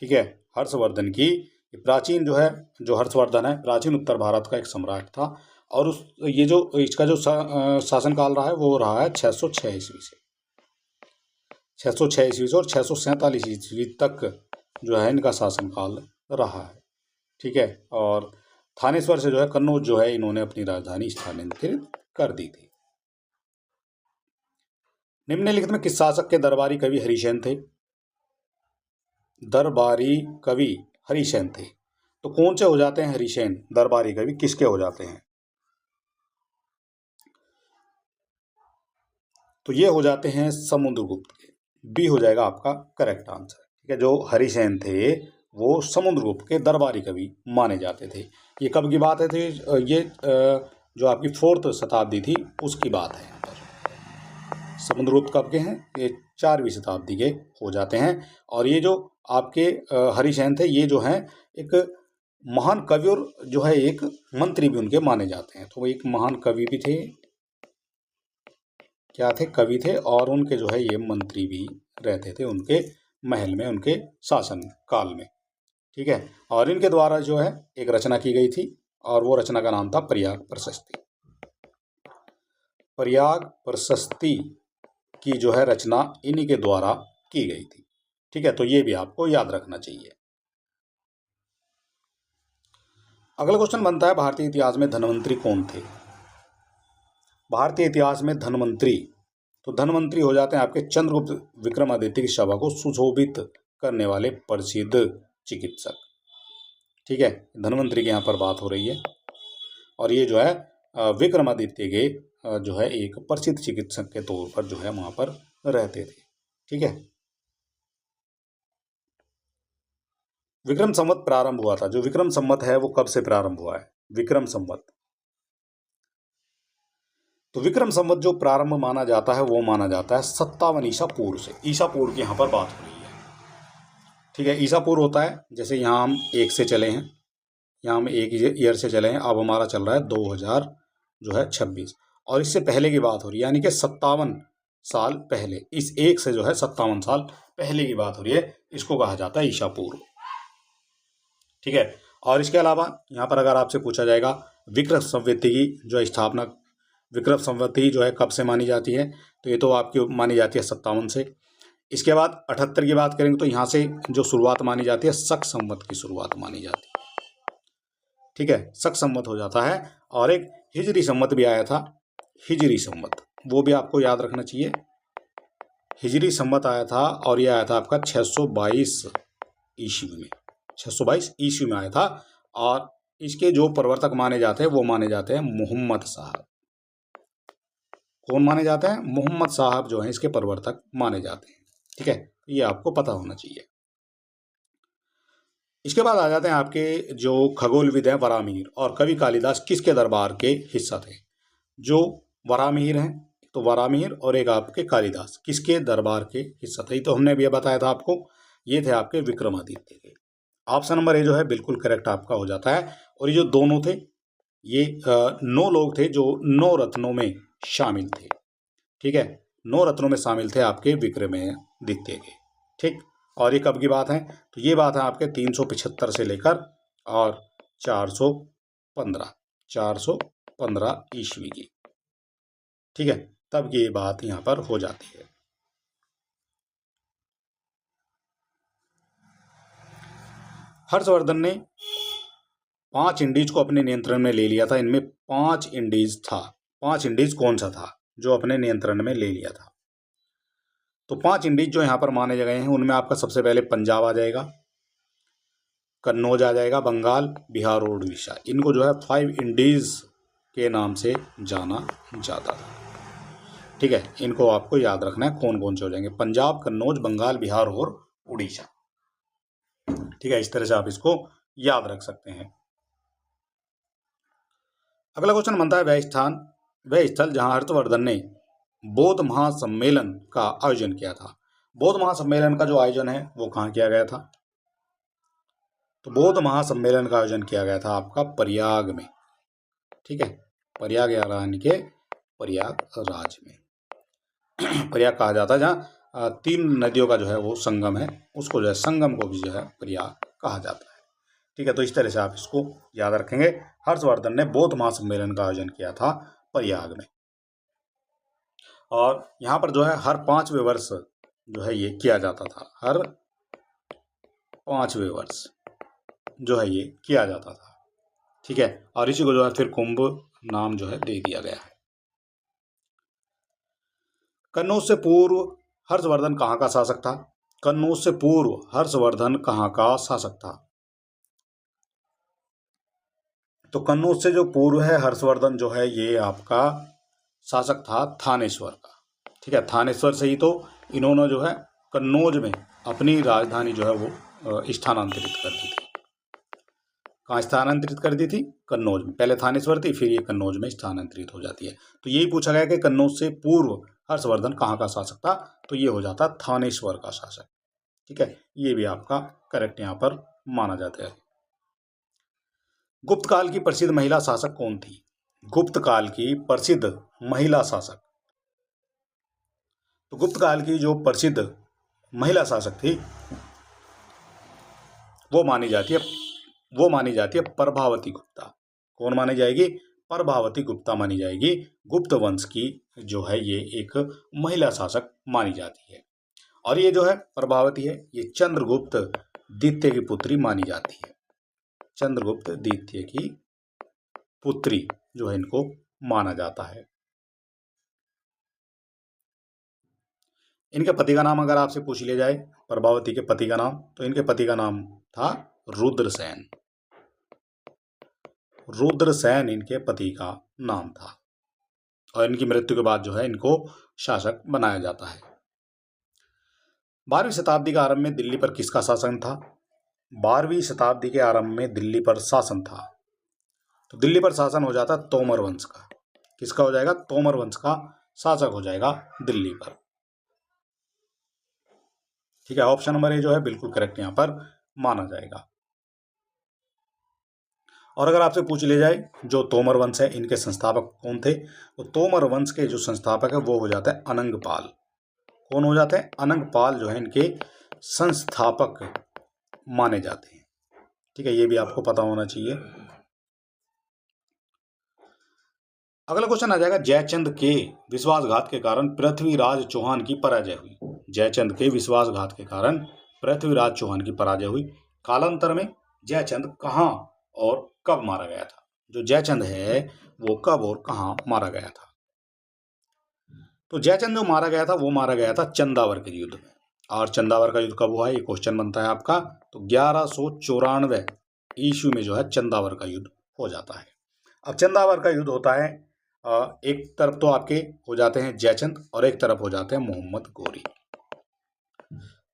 ठीक है, हर्षवर्धन की प्राचीन जो है, जो हर्षवर्धन है प्राचीन उत्तर भारत का एक सम्राट था, और उस ये जो इसका जो शासनकाल रहा है वो रहा है 606 ईस्वी से, 606 ईस्वी से और 647 ईस्वी तक जो है इनका शासनकाल रहा है। ठीक है, और थानेश्वर से जो है कन्नौज जो है इन्होंने अपनी राजधानी स्थानांतरित कर दी थी। निम्नलिखित में किस शासक के दरबारी कवि हरिसेन थे? दरबारी कवि हरिसेन थे। तो कौन से हो जाते हैं हरिसेन दरबारी कवि, किसके हो जाते हैं? तो ये हो जाते हैं समुद्रगुप्त के। बी हो जाएगा आपका करेक्ट आंसर। ठीक है, जो हरिसेन थे वो समुद्रगुप्त के दरबारी कवि माने जाते थे। ये कब की बात है थी? ये जो आपकी 4th शताब्दी थी उसकी बात है। समुद्रगुप्त कब के हैं? ये 4वीं शताब्दी के हो जाते हैं। और ये जो आपके हरिसेन थे ये जो हैं एक महान कवि और जो है एक मंत्री भी उनके माने जाते हैं। तो वो एक महान कवि भी थे, क्या थे? कवि थे, और उनके जो है ये मंत्री भी रहते थे उनके महल में, उनके शासन काल में। ठीक है, और इनके द्वारा जो है एक रचना की गई थी और वो रचना का नाम था प्रयाग प्रशस्ति। प्रयाग प्रशस्ति की जो है रचना इन्हीं के द्वारा की गई थी। ठीक है, तो ये भी आपको याद रखना चाहिए। अगला क्वेश्चन बनता है भारतीय इतिहास में धन्वंतरी कौन थे? भारतीय इतिहास में धन्वंतरी, तो धन्वंतरी हो जाते हैं आपके चंद्रगुप्त विक्रमादित्य की सभा को सुशोभित करने वाले प्रसिद्ध चिकित्सक। ठीक है, धन्वंतरी की यहाँ पर बात हो रही है, और ये जो है विक्रमादित्य के जो है एक प्रसिद्ध चिकित्सक के तौर पर जो है वहां पर रहते थे। ठीक है, विक्रम संवत प्रारंभ हुआ था। जो विक्रम संवत है वो कब से प्रारंभ हुआ है? विक्रम संवत, तो विक्रम संवत जो प्रारंभ माना जाता है वो माना जाता है 57 ईसा पूर्व से। ईसा पूर्व की यहाँ पर बात हो रही है। ठीक है, ईसा पूर्व होता है जैसे यहाँ हम 1 से चले हैं, यहाँ हम 1 ईयर से चले हैं, अब हमारा चल रहा है 2026, और इससे पहले की बात हो रही है, यानी कि 57 साल पहले, इस 1 से जो है 57 साल पहले की बात हो रही है, इसको कहा जाता है ईसा पूर्व। ठीक है, और इसके अलावा यहाँ पर अगर आपसे पूछा जाएगा विक्रम संवत की जो स्थापना, विक्रम संवत जो है कब से मानी जाती है, तो ये तो आपकी मानी जाती है 57 से। इसके बाद 78 की बात करेंगे तो यहाँ से जो शुरुआत मानी जाती है शक संवत की शुरुआत मानी जाती है। ठीक है, शक संवत हो जाता है, और एक हिजरी संवत भी आया था, हिजरी संवत, वो भी आपको याद रखना चाहिए। हिजरी संवत आया था और ये आया था आपका 622 ईस्वी में, 622 ईस्वी में आया था, और इसके जो प्रवर्तक माने जाते हैं वो माने जाते हैं मोहम्मद साहब। कौन माने जाते हैं? मोहम्मद साहब जो हैं इसके प्रवर्तक माने जाते हैं। ठीक है, ये आपको पता होना चाहिए। इसके बाद आ जाते हैं आपके जो खगोलविद हैं वराहमिहिर, और कवि कालिदास किसके दरबार के हिस्सा थे? जो वराहमिहिर हैं, तो वराहमिहिर और एक आपके कालिदास किसके दरबार के हिस्सा थे? तो हमने भी बताया था आपको, ये थे आपके विक्रमादित्य के। ऑप्शन नंबर ए जो है बिल्कुल करेक्ट आपका हो जाता है। और ये जो दोनों थे ये 9 लोग थे जो 9 रत्नों में शामिल थे। ठीक है, 9 रत्नों में शामिल थे आपके विक्रमादित्य के। ठीक, और ये कब की बात है? तो ये बात है आपके 375 से लेकर और 415 ईस्वी की। ठीक है, तब की ये बात यहाँ पर हो जाती है। हर्षवर्धन ने 5 इंडीज को अपने नियंत्रण में ले लिया था। इनमें 5 इंडीज था, 5 इंडीज कौन सा था जो अपने नियंत्रण में ले लिया था? तो 5 इंडीज जो यहाँ पर माने गए हैं उनमें आपका सबसे पहले पंजाब आ जाएगा, कन्नौज आ जाएगा, बंगाल, बिहार और उड़ीसा। इनको जो है 5 इंडीज के नाम से जाना जाता था। ठीक है, इनको आपको याद रखना है कौन कौन से हो जाएंगे, पंजाब, कन्नौज, बंगाल, बिहार और उड़ीसा। ठीक है, इस तरह से आप इसको याद रख सकते हैं। अगला क्वेश्चन बनता है वह स्थल जहां हर्षवर्धन ने बौद्ध महासम्मेलन का आयोजन किया था। बौद्ध महासम्मेलन का जो आयोजन है वो कहाँ किया गया था? तो बौद्ध महासम्मेलन का आयोजन किया गया था आपका प्रयाग में। ठीक है, प्रयाग यानी के प्रयागराज में। प्रयाग कहा जाता है जहाँ 3 नदियों का जो है वो संगम है, उसको जो है संगम को भी जो है प्रयाग कहा जाता है। ठीक है, तो इस तरह से आप इसको याद रखेंगे। हर्षवर्धन ने बौद्ध महासम्मेलन का आयोजन किया था प्रयाग में, और यहाँ पर जो है हर 5वें वर्ष जो है ये किया जाता था, हर 5वें वर्ष जो है ये किया जाता था। ठीक है, और इसी को जो है फिर कुंभ नाम जो है दे दिया गया है। कन्नौज से पूर्व हर्षवर्धन कहाँ का शासक था? कन्नौज से पूर्व हर्षवर्धन कहाँ का शासक था? तो कन्नौज से जो पूर्व है हर्षवर्धन जो है ये आपका शासक था थानेश्वर का। ठीक है, थानेश्वर से ही तो इन्होंने जो है कन्नौज में अपनी राजधानी जो है वो स्थानांतरित कर दी थी। कहाँ स्थानांतरित कर दी थी? कन्नौज में। पहले थानेश्वर थी, फिर ये कन्नौज में स्थानांतरित हो जाती है। तो यही पूछा गया कि कन्नौज से पूर्व हर्षवर्धन कहाँ का शासक था, तो ये हो जाता थानेश्वर का शासक। ठीक है, ये भी आपका करेक्ट यहाँ पर माना जाता है। गुप्त काल की प्रसिद्ध महिला शासक कौन थी? गुप्त काल की प्रसिद्ध महिला शासक, तो गुप्त काल की जो प्रसिद्ध महिला शासक थी वो मानी जाती है प्रभावती गुप्ता। कौन मानी जाएगी? प्रभावती गुप्ता मानी जाएगी। गुप्त वंश की जो है ये एक महिला शासक मानी जाती है, और ये जो है प्रभावती है ये चंद्रगुप्त द्वितीय की पुत्री मानी जाती है। चंद्रगुप्त द्वितीय की पुत्री जो है इनको माना जाता है। इनके पति का नाम अगर आपसे पूछ लिया जाए, प्रभावती के पति का नाम, तो इनके पति का नाम था रुद्रसेन। रुद्रसेन इनके पति का नाम था, और इनकी मृत्यु के बाद जो है इनको शासक बनाया जाता है। 12वीं शताब्दी के आरंभ में दिल्ली पर किसका शासन था? 12वीं शताब्दी के आरंभ में दिल्ली पर शासन था, तो दिल्ली पर शासन हो जाता तोमर वंश का। किसका हो जाएगा? तोमर वंश का शासक हो जाएगा दिल्ली पर। ठीक है, ऑप्शन नंबर ए जो है बिल्कुल करेक्ट यहां पर माना जाएगा। और अगर आपसे पूछ ले जाए जो तोमर वंश है इनके संस्थापक कौन थे, तो तोमर वंश के जो संस्थापक है वो हो जाता है अनंगपाल। कौन हो जाते हैं? अनंगपाल जो है इनके संस्थापक माने जाते हैं। ठीक है, ये भी आपको पता होना चाहिए। अगला क्वेश्चन आ जाएगा, जयचंद के विश्वासघात के कारण पृथ्वीराज चौहान की पराजय हुई। जयचंद के विश्वासघात के कारण पृथ्वीराज चौहान की पराजय हुई। कालांतर में जयचंद कहाँ और कब मारा गया था? जो जयचंद है वो कब और कहाँ मारा गया था? तो जयचंद जो मारा गया था वो मारा गया था चंदावर के युद्ध में। और चंदावर का युद्ध कब हुआ है, ये क्वेश्चन बनता है आपका। तो 1194 ईस्वी में जो है चंदावर का युद्ध हो जाता है। अब चंदावर का युद्ध होता है, एक तरफ तो आपके हो जाते हैं जयचंद और एक तरफ हो जाते हैं मोहम्मद गोरी।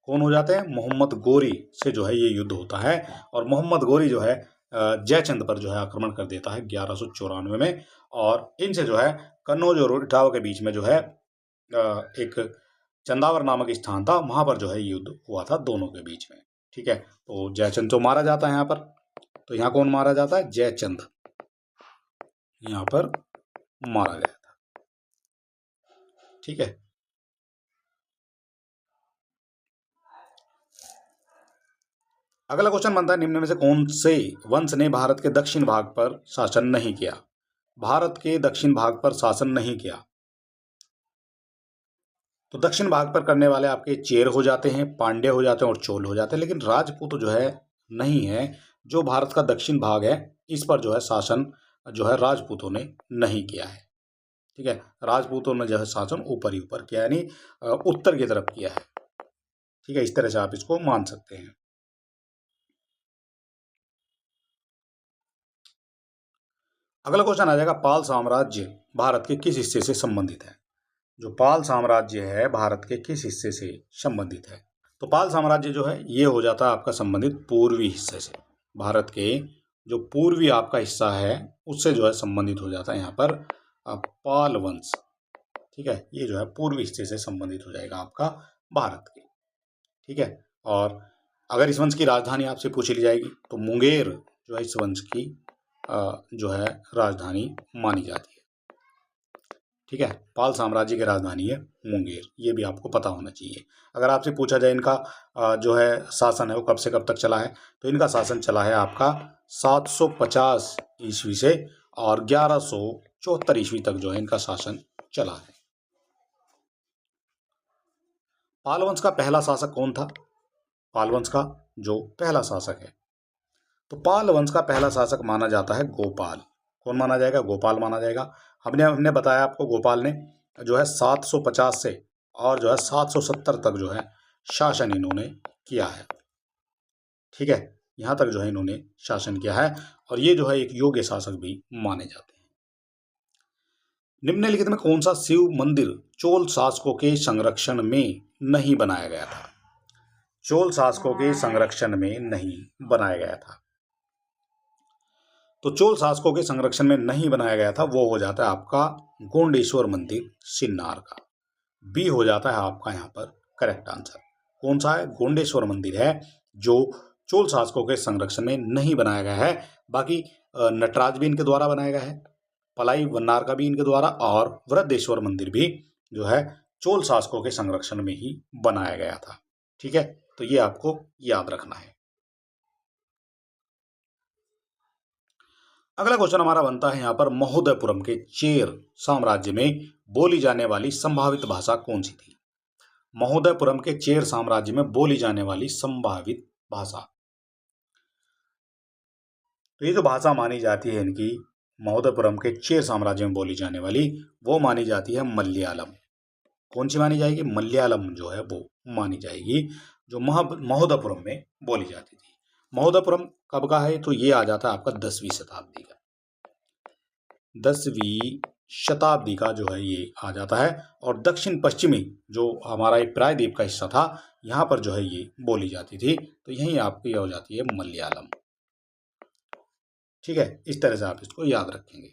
कौन हो जाते हैं? मोहम्मद गोरी से जो है ये युद्ध होता है, और मोहम्मद गोरी जो है जयचंद पर जो है आक्रमण कर देता है 1194 में, और इनसे जो है कन्नौज और इटावा के बीच में जो है एक चंदावर नामक स्थान था, वहां पर जो है युद्ध हुआ था दोनों के बीच में। ठीक है, तो जयचंद तो मारा जाता है यहाँ पर। तो यहाँ कौन मारा जाता है? जयचंद यहाँ पर मारा गया था। ठीक है, अगला क्वेश्चन बनता है, निम्न में से कौन से वंश ने भारत के दक्षिण भाग पर शासन नहीं किया? भारत के दक्षिण भाग पर शासन नहीं किया, तो दक्षिण भाग पर करने वाले आपके चेर हो जाते हैं, पांड्य हो जाते हैं और चोल हो जाते हैं, लेकिन राजपूत जो है नहीं है। जो भारत का दक्षिण भाग है इस पर जो है शासन जो है राजपूतों ने नहीं किया है। ठीक है। राजपूतों ने जो है शासन ऊपर ही ऊपर किया, यानी उत्तर की तरफ किया है। ठीक है, इस तरह से आप इसको मान सकते हैं। अगला क्वेश्चन आ जाएगा, पाल साम्राज्य भारत के किस हिस्से से संबंधित है? जो पाल साम्राज्य है भारत के किस हिस्से से संबंधित है? तो पाल साम्राज्य जो है ये हो जाता है आपका संबंधित पूर्वी हिस्से से। भारत के जो पूर्वी आपका हिस्सा है उससे जो है संबंधित हो जाता है यहाँ पर पाल वंश। ठीक है, ये जो है पूर्वी हिस्से से संबंधित हो जाएगा आपका भारत के। ठीक है, और अगर इस वंश की राजधानी आपसे पूछ ली जाएगी तो मुंगेर जो है इस वंश की जो है राजधानी मानी जाती है। ठीक है, पाल साम्राज्य की राजधानी है मुंगेर, ये भी आपको पता होना चाहिए। अगर आपसे पूछा जाए इनका जो है शासन है वो कब से कब तक चला है, तो इनका शासन चला है आपका 750 ईस्वी से और 1174 ईस्वी तक जो है इनका शासन चला है। पाल वंश का पहला शासक कौन था? पाल वंश का जो पहला शासक है, तो पाल वंश का पहला शासक माना जाता है गोपाल। कौन माना जाएगा? गोपाल माना जाएगा। हमने बताया आपको, गोपाल ने जो है 750 से और जो है 770 तक जो है शासन इन्होंने किया है। ठीक है, यहाँ तक जो है इन्होंने शासन किया है और ये जो है एक योग्य शासक भी माने जाते हैं। निम्नलिखित में कौन सा शिव मंदिर चोल शासकों के संरक्षण में नहीं बनाया गया था? चोल शासकों के संरक्षण में नहीं बनाया गया था, तो चोल शासकों के संरक्षण में नहीं बनाया गया था वो हो जाता है आपका गोंडेश्वर मंदिर सिन्नार का। बी हो जाता है आपका यहाँ पर करेक्ट आंसर। कौन सा है? गोंडेश्वर मंदिर है जो चोल शासकों के संरक्षण में नहीं बनाया गया है। बाकी नटराज भी इनके द्वारा बनाया गया है, पलाई वन्नार का भी इनके द्वारा, और वृद्धेश्वर मंदिर भी जो है चोल शासकों के संरक्षण में ही बनाया गया था। ठीक है, तो ये आपको याद रखना है। अगला क्वेश्चन हमारा बनता है यहाँ पर, महोदयपुरम के चेर साम्राज्य में बोली जाने वाली संभावित भाषा कौन सी थी? महोदयपुरम के चेर साम्राज्य में बोली जाने वाली संभावित भाषा, तो ये जो भाषा मानी जाती है इनकी महोदयपुरम के चेर साम्राज्य में बोली जाने वाली, वो मानी जाती है मलयालम। कौन सी मानी जाएगी? मलयालम जो है वो मानी जाएगी, जो महोदयपुरम में बोली जाती थी। महोदयपुरम कब का है? तो ये आ जाता है आपका 10वीं शताब्दी का। 10वीं शताब्दी का जो है ये आ जाता है, और दक्षिण पश्चिमी जो हमारा एक प्रायद्वीप का हिस्सा था यहाँ पर जो है ये बोली जाती थी, तो यहीं आपकी हो जाती है मलयालम। ठीक है, इस तरह से आप इसको याद रखेंगे।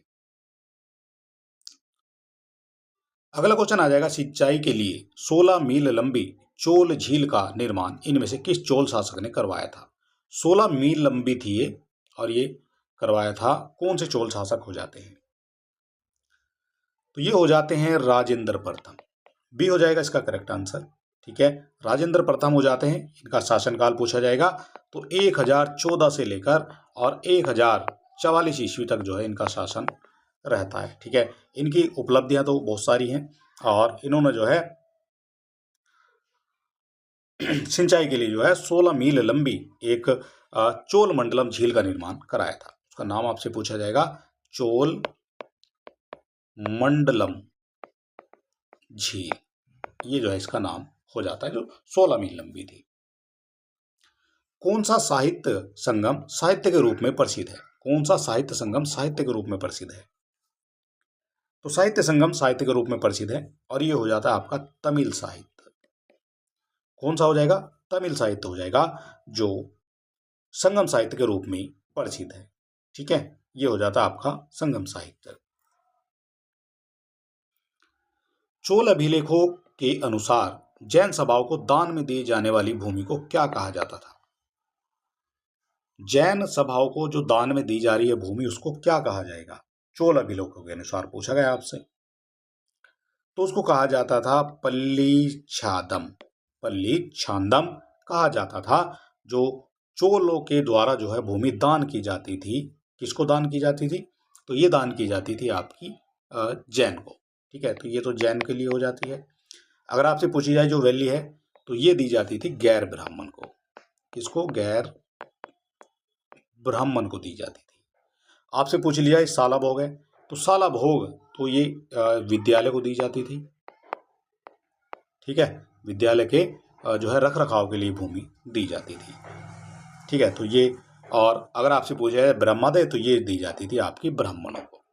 अगला क्वेश्चन आ जाएगा, सिंचाई के लिए 16 मील लंबी चोल झील का निर्माण इनमें से किस चोल शासक ने करवाया था? 16 मील लंबी थी ये, और ये करवाया था कौन से चोल शासक हो जाते हैं? तो ये हो जाते हैं राजेंद्र प्रथम। बी हो जाएगा इसका करेक्ट आंसर। ठीक है, राजेंद्र प्रथम हो जाते हैं। इनका शासनकाल पूछा जाएगा तो 1014 से लेकर और 1044 ईस्वी तक जो है इनका शासन रहता है। ठीक है, इनकी उपलब्धियां तो बहुत सारी हैं, और इन्होंने जो है सिंचाई के लिए जो है 16 मील लंबी एक चोल मंडलम झील का निर्माण कराया था। उसका नाम आपसे पूछा जाएगा, चोल मंडलम झील, ये जो है इसका नाम हो जाता है, जो 16 मील लंबी थी। कौन सा साहित्य संगम साहित्य के रूप में प्रसिद्ध है? कौन सा साहित्य संगम साहित्य के रूप में प्रसिद्ध है? तो साहित्य संगम साहित्य के रूप में प्रसिद्ध है, और ये हो जाता है आपका तमिल साहित्य। कौन सा हो जाएगा? तमिल साहित्य हो जाएगा, जो संगम साहित्य के रूप में प्रसिद्ध है। ठीक है, ये हो जाता है आपका संगम साहित्य। चोल अभिलेखों के अनुसार जैन सभाओं को दान में दी जाने वाली भूमि को क्या कहा जाता था? जैन सभाओं को जो दान में दी जा रही है भूमि, उसको क्या कहा जाएगा? चोल अभिलेखों के अनुसार पूछा गया आपसे, तो उसको कहा जाता था पल्ली छादम। पल्ली छांदम कहा जाता था, जो चोलों के द्वारा जो है भूमि दान की जाती थी। किसको दान की जाती थी? तो ये दान की जाती थी आपकी जैन को। ठीक है, तो ये तो जैन के लिए हो जाती है। अगर आपसे पूछी जाए जो वैली है, तो ये दी जाती थी गैर ब्राह्मण को। किसको? गैर ब्राह्मण को दी जाती थी। आपसे पूछ लिया सालब हो गए, तो शाला भोग तो ये विद्यालय को दी जाती थी। ठीक है, विद्यालय के जो है रख रखाव के लिए भूमि दी जाती थी। ठीक है, तो ये, और अगर आपसे पूछा जाए ब्रह्मादय तो ये दी जाती थी आपकी ब्राह्मणों को।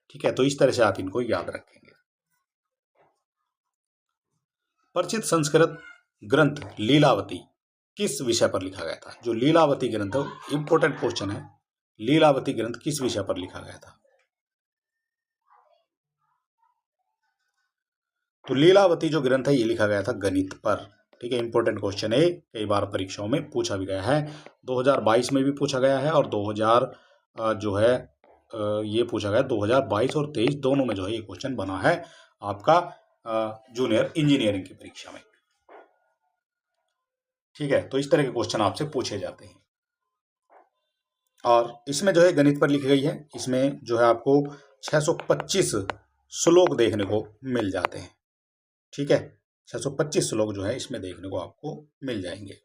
ठीक है, तो इस तरह से आप इनको याद रखेंगे। परिचित संस्कृत ग्रंथ लीलावती किस विषय पर लिखा गया था? जो लीलावती ग्रंथ है, इंपॉर्टेंट क्वेश्चन है, लीलावती ग्रंथ किस विषय पर लिखा गया था? तो लीलावती जो ग्रंथ है ये लिखा गया था गणित पर। ठीक है, इंपॉर्टेंट क्वेश्चन है, कई बार परीक्षाओं में पूछा भी गया है, 2022 में भी पूछा गया है, और 2000 जो है ये पूछा गया 2022 और 23 दोनों में जो है ये क्वेश्चन बना है आपका जूनियर इंजीनियरिंग की परीक्षा में। ठीक है, तो इस तरह के क्वेश्चन आपसे पूछे जाते हैं। और इसमें जो है गणित पर लिखी गई है, इसमें जो है आपको 625 श्लोक देखने को मिल जाते हैं। ठीक है, 625 श्लोक जो है इसमें देखने को आपको मिल जाएंगे।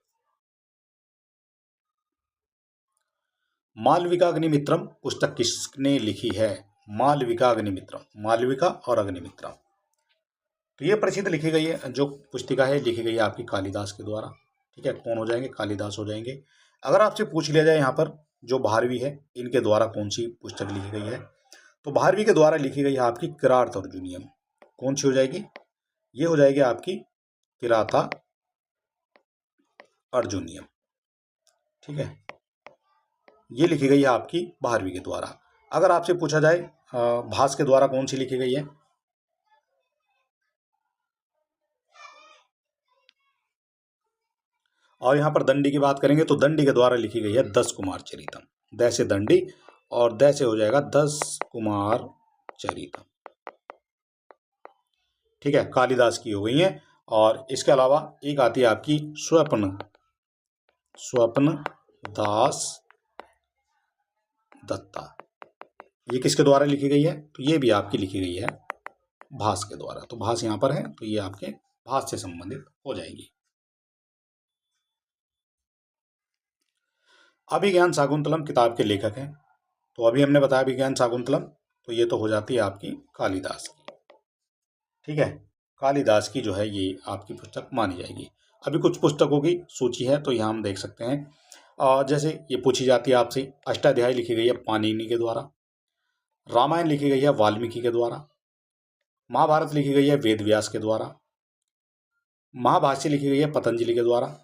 मालविका अग्निमित्रम पुस्तक किसने लिखी है? मालविका अग्निमित्रम, मालविका और अग्निमित्रम, तो ये प्रसिद्ध लिखी गई है, जो पुस्तिका है लिखी गई है आपकी कालिदास के द्वारा। ठीक है, कौन हो जाएंगे? कालिदास हो जाएंगे। अगर आपसे पूछ लिया जाए यहाँ पर जो भारवी है इनके द्वारा कौन सी पुस्तक लिखी गई है, तो भारवी के द्वारा लिखी गई है आपकी किरात अर्जुनियम। कौन सी हो जाएगी? ये हो जाएगी आपकी किराता अर्जुनियम। ठीक है, ये लिखी गई है आपकी भारवी के द्वारा। अगर आपसे पूछा जाए भास के द्वारा कौन सी लिखी गई है, और यहाँ पर दंडी की बात करेंगे तो दंडी के द्वारा लिखी गई है 10 कुमार चरितम। द से दंडी और द से हो जाएगा 10 कुमार चरितम। ठीक है, कालिदास की हो गई है। और इसके अलावा एक आती है आपकी स्वप्न दास दत्ता। ये किसके द्वारा लिखी गई है? तो ये भी आपकी लिखी गई है भास के द्वारा। तो भास यहाँ पर है तो ये आपके भास से संबंधित हो जाएगी। अभिज्ञान शाकुंतलम किताब के लेखक हैं, तो अभी हमने बताया अभिज्ञान शाकुंतलम, तो ये तो हो जाती है आपकी कालिदास की। ठीक है, कालिदास की जो है ये आपकी पुस्तक मानी जाएगी। अभी कुछ पुस्तकों की सूची है तो यहाँ हम देख सकते हैं, जैसे ये पूछी जाती है आपसे, अष्टाध्यायी लिखी गई है पाणिनि के द्वारा, रामायण लिखी गई है वाल्मीकि के द्वारा, महाभारत लिखी गई है वेद व्यास के द्वारा, महाभाष्य लिखी गई है पतंजलि के द्वारा,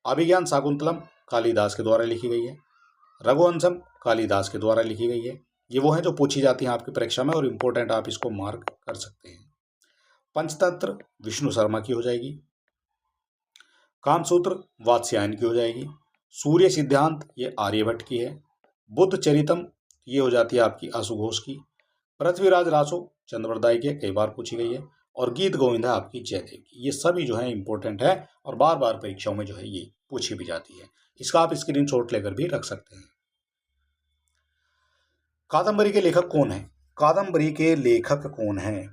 अभिज्ञान शाकुंतलम कालिदास के द्वारा लिखी गई है, रघुवंशम कालिदास के द्वारा लिखी गई है। ये वो है जो पूछी जाती है आपकी परीक्षा में और इम्पोर्टेंट, आप इसको मार्क कर सकते हैं। पंचतंत्र विष्णु शर्मा की हो जाएगी, कामसूत्र वात्स्यायन की हो जाएगी, सूर्य सिद्धांत ये आर्यभट्ट की है, बुद्ध चरितम ये हो जाती है आपकी आशुघोष की, पृथ्वीराज रासो चंद्रवरदाई की कई बार पूछी गई है, और गीत गोविंदा आपकी जयदेव की। ये सभी जो है इंपॉर्टेंट है और बार बार परीक्षाओं में जो है ये पूछी भी जाती है। इसका आप स्क्रीनशॉट लेकर भी रख सकते हैं। कादंबरी के लेखक कौन है? कादंबरी के लेखक कौन है?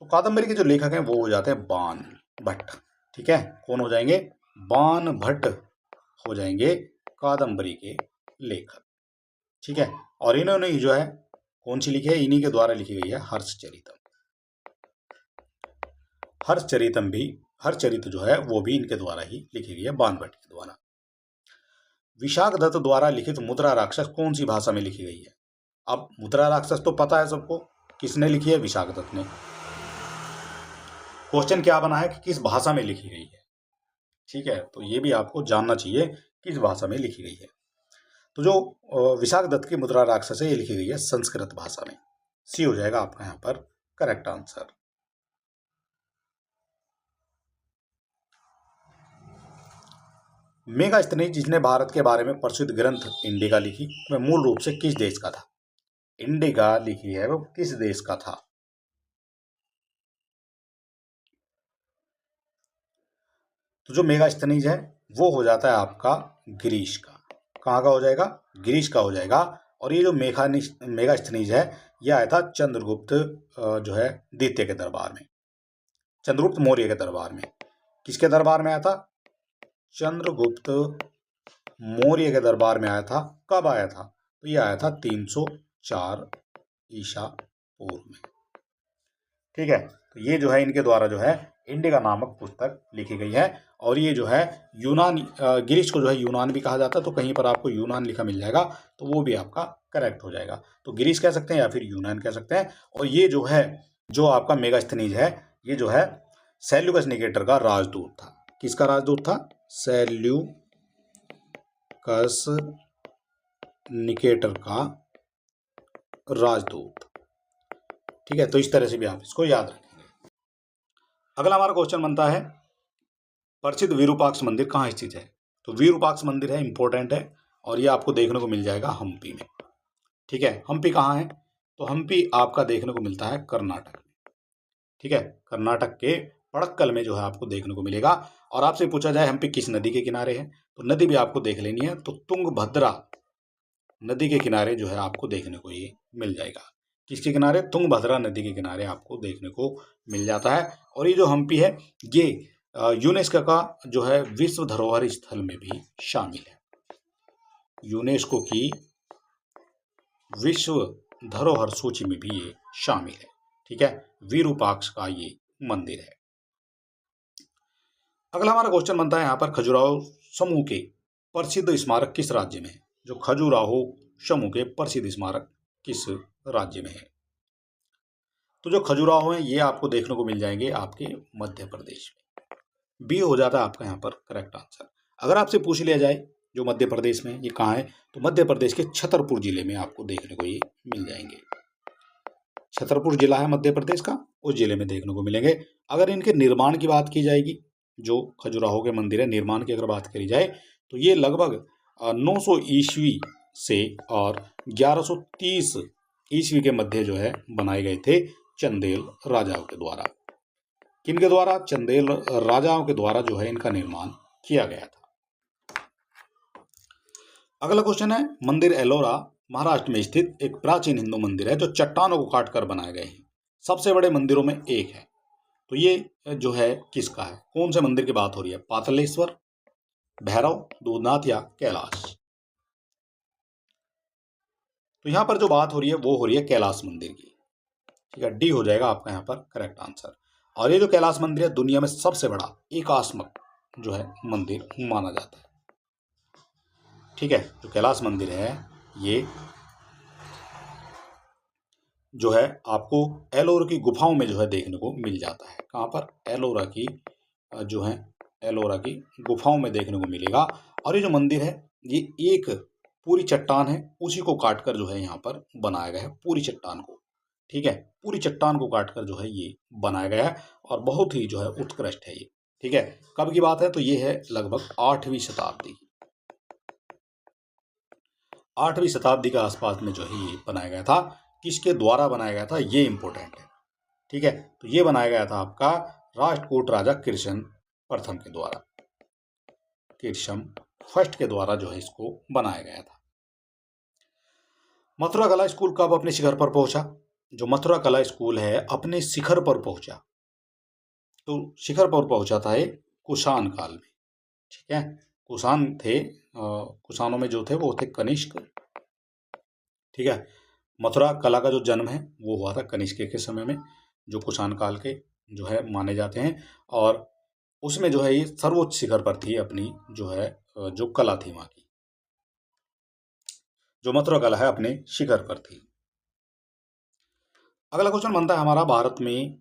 तो कादंबरी के जो लेखक हैं वो हो जाते हैं बाण भट्ट। ठीक है, कौन हो जाएंगे? बाण भट्ट हो जाएंगे कादंबरी के लेखक। ठीक है, और इन्होंने ही जो है कौन सी लिखी है? इन्हीं के द्वारा लिखी गई है हर्षचरितम। हर्षचरित जो है वो भी इनके द्वारा ही लिखी गई है, बाण भट्ट के द्वारा। विशाख दत्त द्वारा लिखित मुद्रा राक्षस कौन सी भाषा में लिखी गई है? अब मुद्रा राक्षस तो पता है सबको, किसने लिखी है? विशाख दत्त ने। क्वेश्चन क्या बना है कि किस भाषा में लिखी गई है। ठीक है, तो ये भी आपको जानना चाहिए किस भाषा में लिखी गई है। तो जो विशाख दत्त की मुद्रा राक्षस है ये लिखी गई है संस्कृत भाषा में। सी हो जाएगा आपका यहाँ पर करेक्ट आंसर। मेगास्थनीज जिसने भारत के बारे में प्रसिद्ध ग्रंथ इंडिका लिखी, वह मूल रूप से किस देश का था? इंडिका लिखी है वो किस देश का था? तो जो मेगास्थनीज है वो हो जाता है आपका ग्रीस का। कहाँ का हो जाएगा? ग्रीस का हो जाएगा। और ये जो मेगास्थनीज है यह आया था चंद्रगुप्त जो है द्वितीय के दरबार में, चंद्रगुप्त मौर्य के दरबार में। किसके दरबार में आया था? चंद्रगुप्त मौर्य के दरबार में आया था। कब आया था? तो ये आया था 304 ईसा पूर्व में। ठीक है, तो ये जो है इनके द्वारा जो है इंडिका नामक पुस्तक लिखी गई है। और ये जो है यूनान, ग्रीस को जो है यूनान भी कहा जाता है, तो कहीं पर आपको यूनान लिखा मिल जाएगा तो वो भी आपका करेक्ट हो जाएगा। तो ग्रीस कह सकते हैं या फिर यूनान कह सकते हैं। और ये जो है जो आपका मेगास्थनीज है, ये जो है सेल्यूकस निकेटर का राजदूत था। किसका राजदूत था? सेल्यूकस निकेटर का राजदूत। ठीक है, तो इस तरह से भी आप इसको याद रखेंगे। अगला हमारा क्वेश्चन बनता है प्रसिद्ध विरूपाक्ष मंदिर कहाँ स्थित है? तो विरूपाक्ष मंदिर है, इंपॉर्टेंट है, और ये आपको देखने को मिल जाएगा हम्पी में। ठीक है, हम्पी कहाँ है? तो हम्पी आपका देखने को मिलता है कर्नाटक में। ठीक है, कर्नाटक के पड़क्कल में जो है आपको देखने को मिलेगा। और आपसे पूछा जाए हम्पी किस नदी के किनारे है, तो नदी भी आपको देख लेनी है। तो तुंगभद्रा नदी के किनारे जो है आपको देखने को ये मिल जाएगा। किसके किनारे? तुंगभद्रा नदी के किनारे आपको देखने को मिल जाता है। और ये जो हम्पी है ये यूनेस्को का जो है विश्व धरोहर स्थल में भी शामिल है। यूनेस्को की विश्व धरोहर सूची में भी ये शामिल है। ठीक है, विरूपाक्ष का ये मंदिर है। अगला हमारा क्वेश्चन बनता है यहाँ पर खजुराहो समूह के प्रसिद्ध स्मारक किस राज्य में है? जो खजुराहो समूह के प्रसिद्ध स्मारक किस राज्य में है? तो जो खजुराहो है ये आपको देखने को मिल जाएंगे आपके मध्य प्रदेश में। बी हो जाता है आपका यहाँ पर करेक्ट आंसर। अगर आपसे पूछ लिया जाए जो मध्य प्रदेश में ये कहाँ है, तो मध्य प्रदेश के छतरपुर जिले में आपको देखने को ये मिल जाएंगे। छतरपुर जिला है मध्य प्रदेश का, उस जिले में देखने को मिलेंगे। अगर इनके निर्माण की बात की जाएगी, जो खजुराहो के मंदिर है निर्माण की अगर बात करी जाए, तो ये लगभग 900 ईस्वी से और 1130 ईस्वी के मध्य जो है बनाए गए थे चंदेल राजाओं के द्वारा। किनके द्वारा? चंदेल राजाओं के द्वारा जो है इनका निर्माण किया गया था। अगला क्वेश्चन है मंदिर एलोरा महाराष्ट्र में स्थित एक प्राचीन हिंदू मंदिर है जो चट्टानों को काटकर बनाए गए हैं। सबसे बड़े मंदिरों में एक है। तो ये जो है किसका है? कौन से मंदिर की बात हो रही है? पातालेश्वर, भैरव, दूधनाथ या कैलाश? तो यहां पर जो बात हो रही है वो हो रही है कैलाश मंदिर की। ठीक है, डी हो जाएगा आपका यहाँ पर करेक्ट आंसर। और ये जो कैलाश मंदिर है दुनिया में सबसे बड़ा एकात्मक जो है मंदिर माना जाता है। ठीक है, जो कैलाश मंदिर है ये जो है आपको एलोरा की गुफाओं में जो है देखने को मिल जाता है। कहाँ पर? एलोरा की जो है एलोरा की गुफाओं में देखने को मिलेगा। और ये जो मंदिर है ये एक पूरी चट्टान है, उसी को काटकर जो है यहाँ पर बनाया गया है, पूरी चट्टान को। ठीक है, पूरी चट्टान को काटकर जो है ये बनाया गया है और बहुत ही जो है उत्कृष्ट है ये। ठीक है, कब की बात है? तो ये है लगभग 8वीं शताब्दी की। 8वीं शताब्दी के आसपास में जो है ये बनाया गया था। किसके द्वारा बनाया गया था ये इंपॉर्टेंट है। ठीक है, तो ये बनाया गया था आपका राष्ट्रकूट राजा कृष्ण प्रथम के द्वारा, कृष्ण फर्स्ट के द्वारा जो है इसको बनाया गया था। मथुरा कला स्कूल कब अपने शिखर पर पहुंचा? जो मथुरा कला स्कूल है अपने शिखर पर पहुंचा, तो शिखर पर पहुंचा था ये कुषाण काल में। ठीक है, कुषाण थे, कुषाणों में जो थे वो थे कनिष्क। ठीक है, मथुरा कला का जो जन्म है वो हुआ था कनिष्क के समय में, जो कुषाण काल के जो है माने जाते हैं। और उसमें जो है ये सर्वोच्च शिखर पर थी अपनी जो है जो कला थी वहाँ की, जो मथुरा कला है अपने शिखर पर थी। अगला क्वेश्चन बनता है हमारा भारत में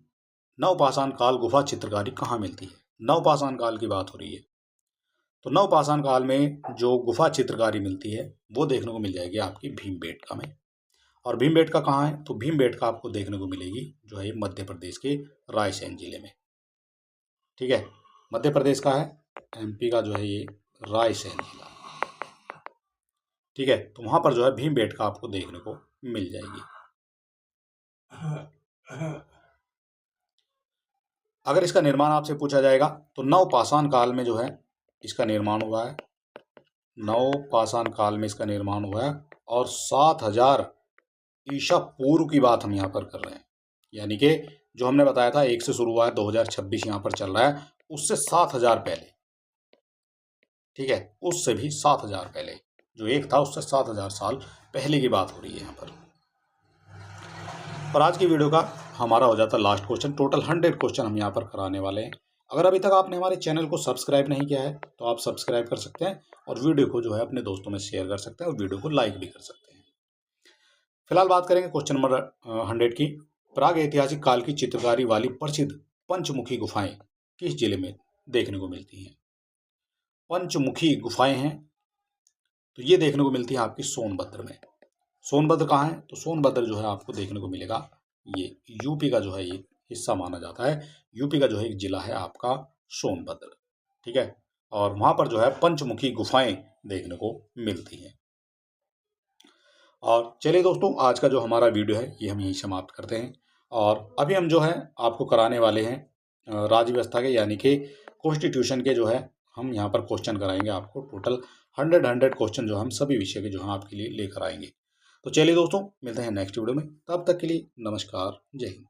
नवपाषाण काल गुफा चित्रकारी कहाँ मिलती है? नवपाषाण काल की बात हो रही है। तो नवपाषाण काल में जो गुफा चित्रकारी मिलती है वो देखने को मिल जाएगी आपकी भीमबेटका में। और भीमबेटका कहाँ है? तो भीमबेटका आपको देखने को मिलेगी जो है मध्य प्रदेश के रायसेन जिले में। ठीक है, मध्य प्रदेश का है, एमपी का जो है ये रायसेन जिला। ठीक है, तो वहां पर जो है भीमबेटका आपको देखने को मिल जाएगी। अगर इसका निर्माण आपसे पूछा जाएगा तो नवपाषाण काल में जो है इसका निर्माण हुआ है, नवपाषाण काल में इसका निर्माण हुआ है। और 7000 ईसा पूर्व की बात हम यहाँ पर कर रहे हैं, यानी कि जो हमने बताया था 1 से शुरू हुआ है, 2026 यहाँ पर चल रहा है, उससे 7000 पहले। ठीक है, उससे भी 7000 पहले, जो एक था उससे 7000 साल पहले की बात हो रही है यहाँ पर। और आज की वीडियो का हमारा हो जाता लास्ट क्वेश्चन। टोटल 100 क्वेश्चन हम यहाँ पर कराने वाले हैं। अगर अभी तक आपने हमारे चैनल को सब्सक्राइब नहीं किया है तो आप सब्सक्राइब कर सकते हैं और वीडियो को जो है अपने दोस्तों में शेयर कर सकते हैं और वीडियो को लाइक भी कर सकते हैं। फिलहाल बात करेंगे क्वेश्चन नंबर 100 की। प्राग ऐतिहासिक काल की चित्रकारी वाली प्रसिद्ध पंचमुखी गुफाएं किस जिले में देखने को मिलती हैं? पंचमुखी गुफाएं हैं तो ये देखने को मिलती है आपकी सोनभद्र में। सोनभद्र कहाँ है? तो सोनभद्र जो है आपको देखने को मिलेगा, ये यूपी का जो है ये हिस्सा माना जाता है। यूपी का जो है एक जिला है आपका सोनभद्र, ठीक है। और वहां पर जो है पंचमुखी गुफाएं देखने को मिलती हैं। और चलिए दोस्तों, आज का जो हमारा वीडियो है ये हम यहीं समाप्त करते हैं। और अभी हम जो है आपको कराने वाले हैं राज्य व्यवस्था के यानी कि कॉन्स्टिट्यूशन के जो है हम यहाँ पर क्वेश्चन कराएंगे आपको। टोटल 100 क्वेश्चन जो हम सभी विषय के जो है आपके लिए लेकर आएंगे। तो चलिए दोस्तों, मिलते हैं नेक्स्ट वीडियो में। तब तक के लिए नमस्कार, जय हिंद।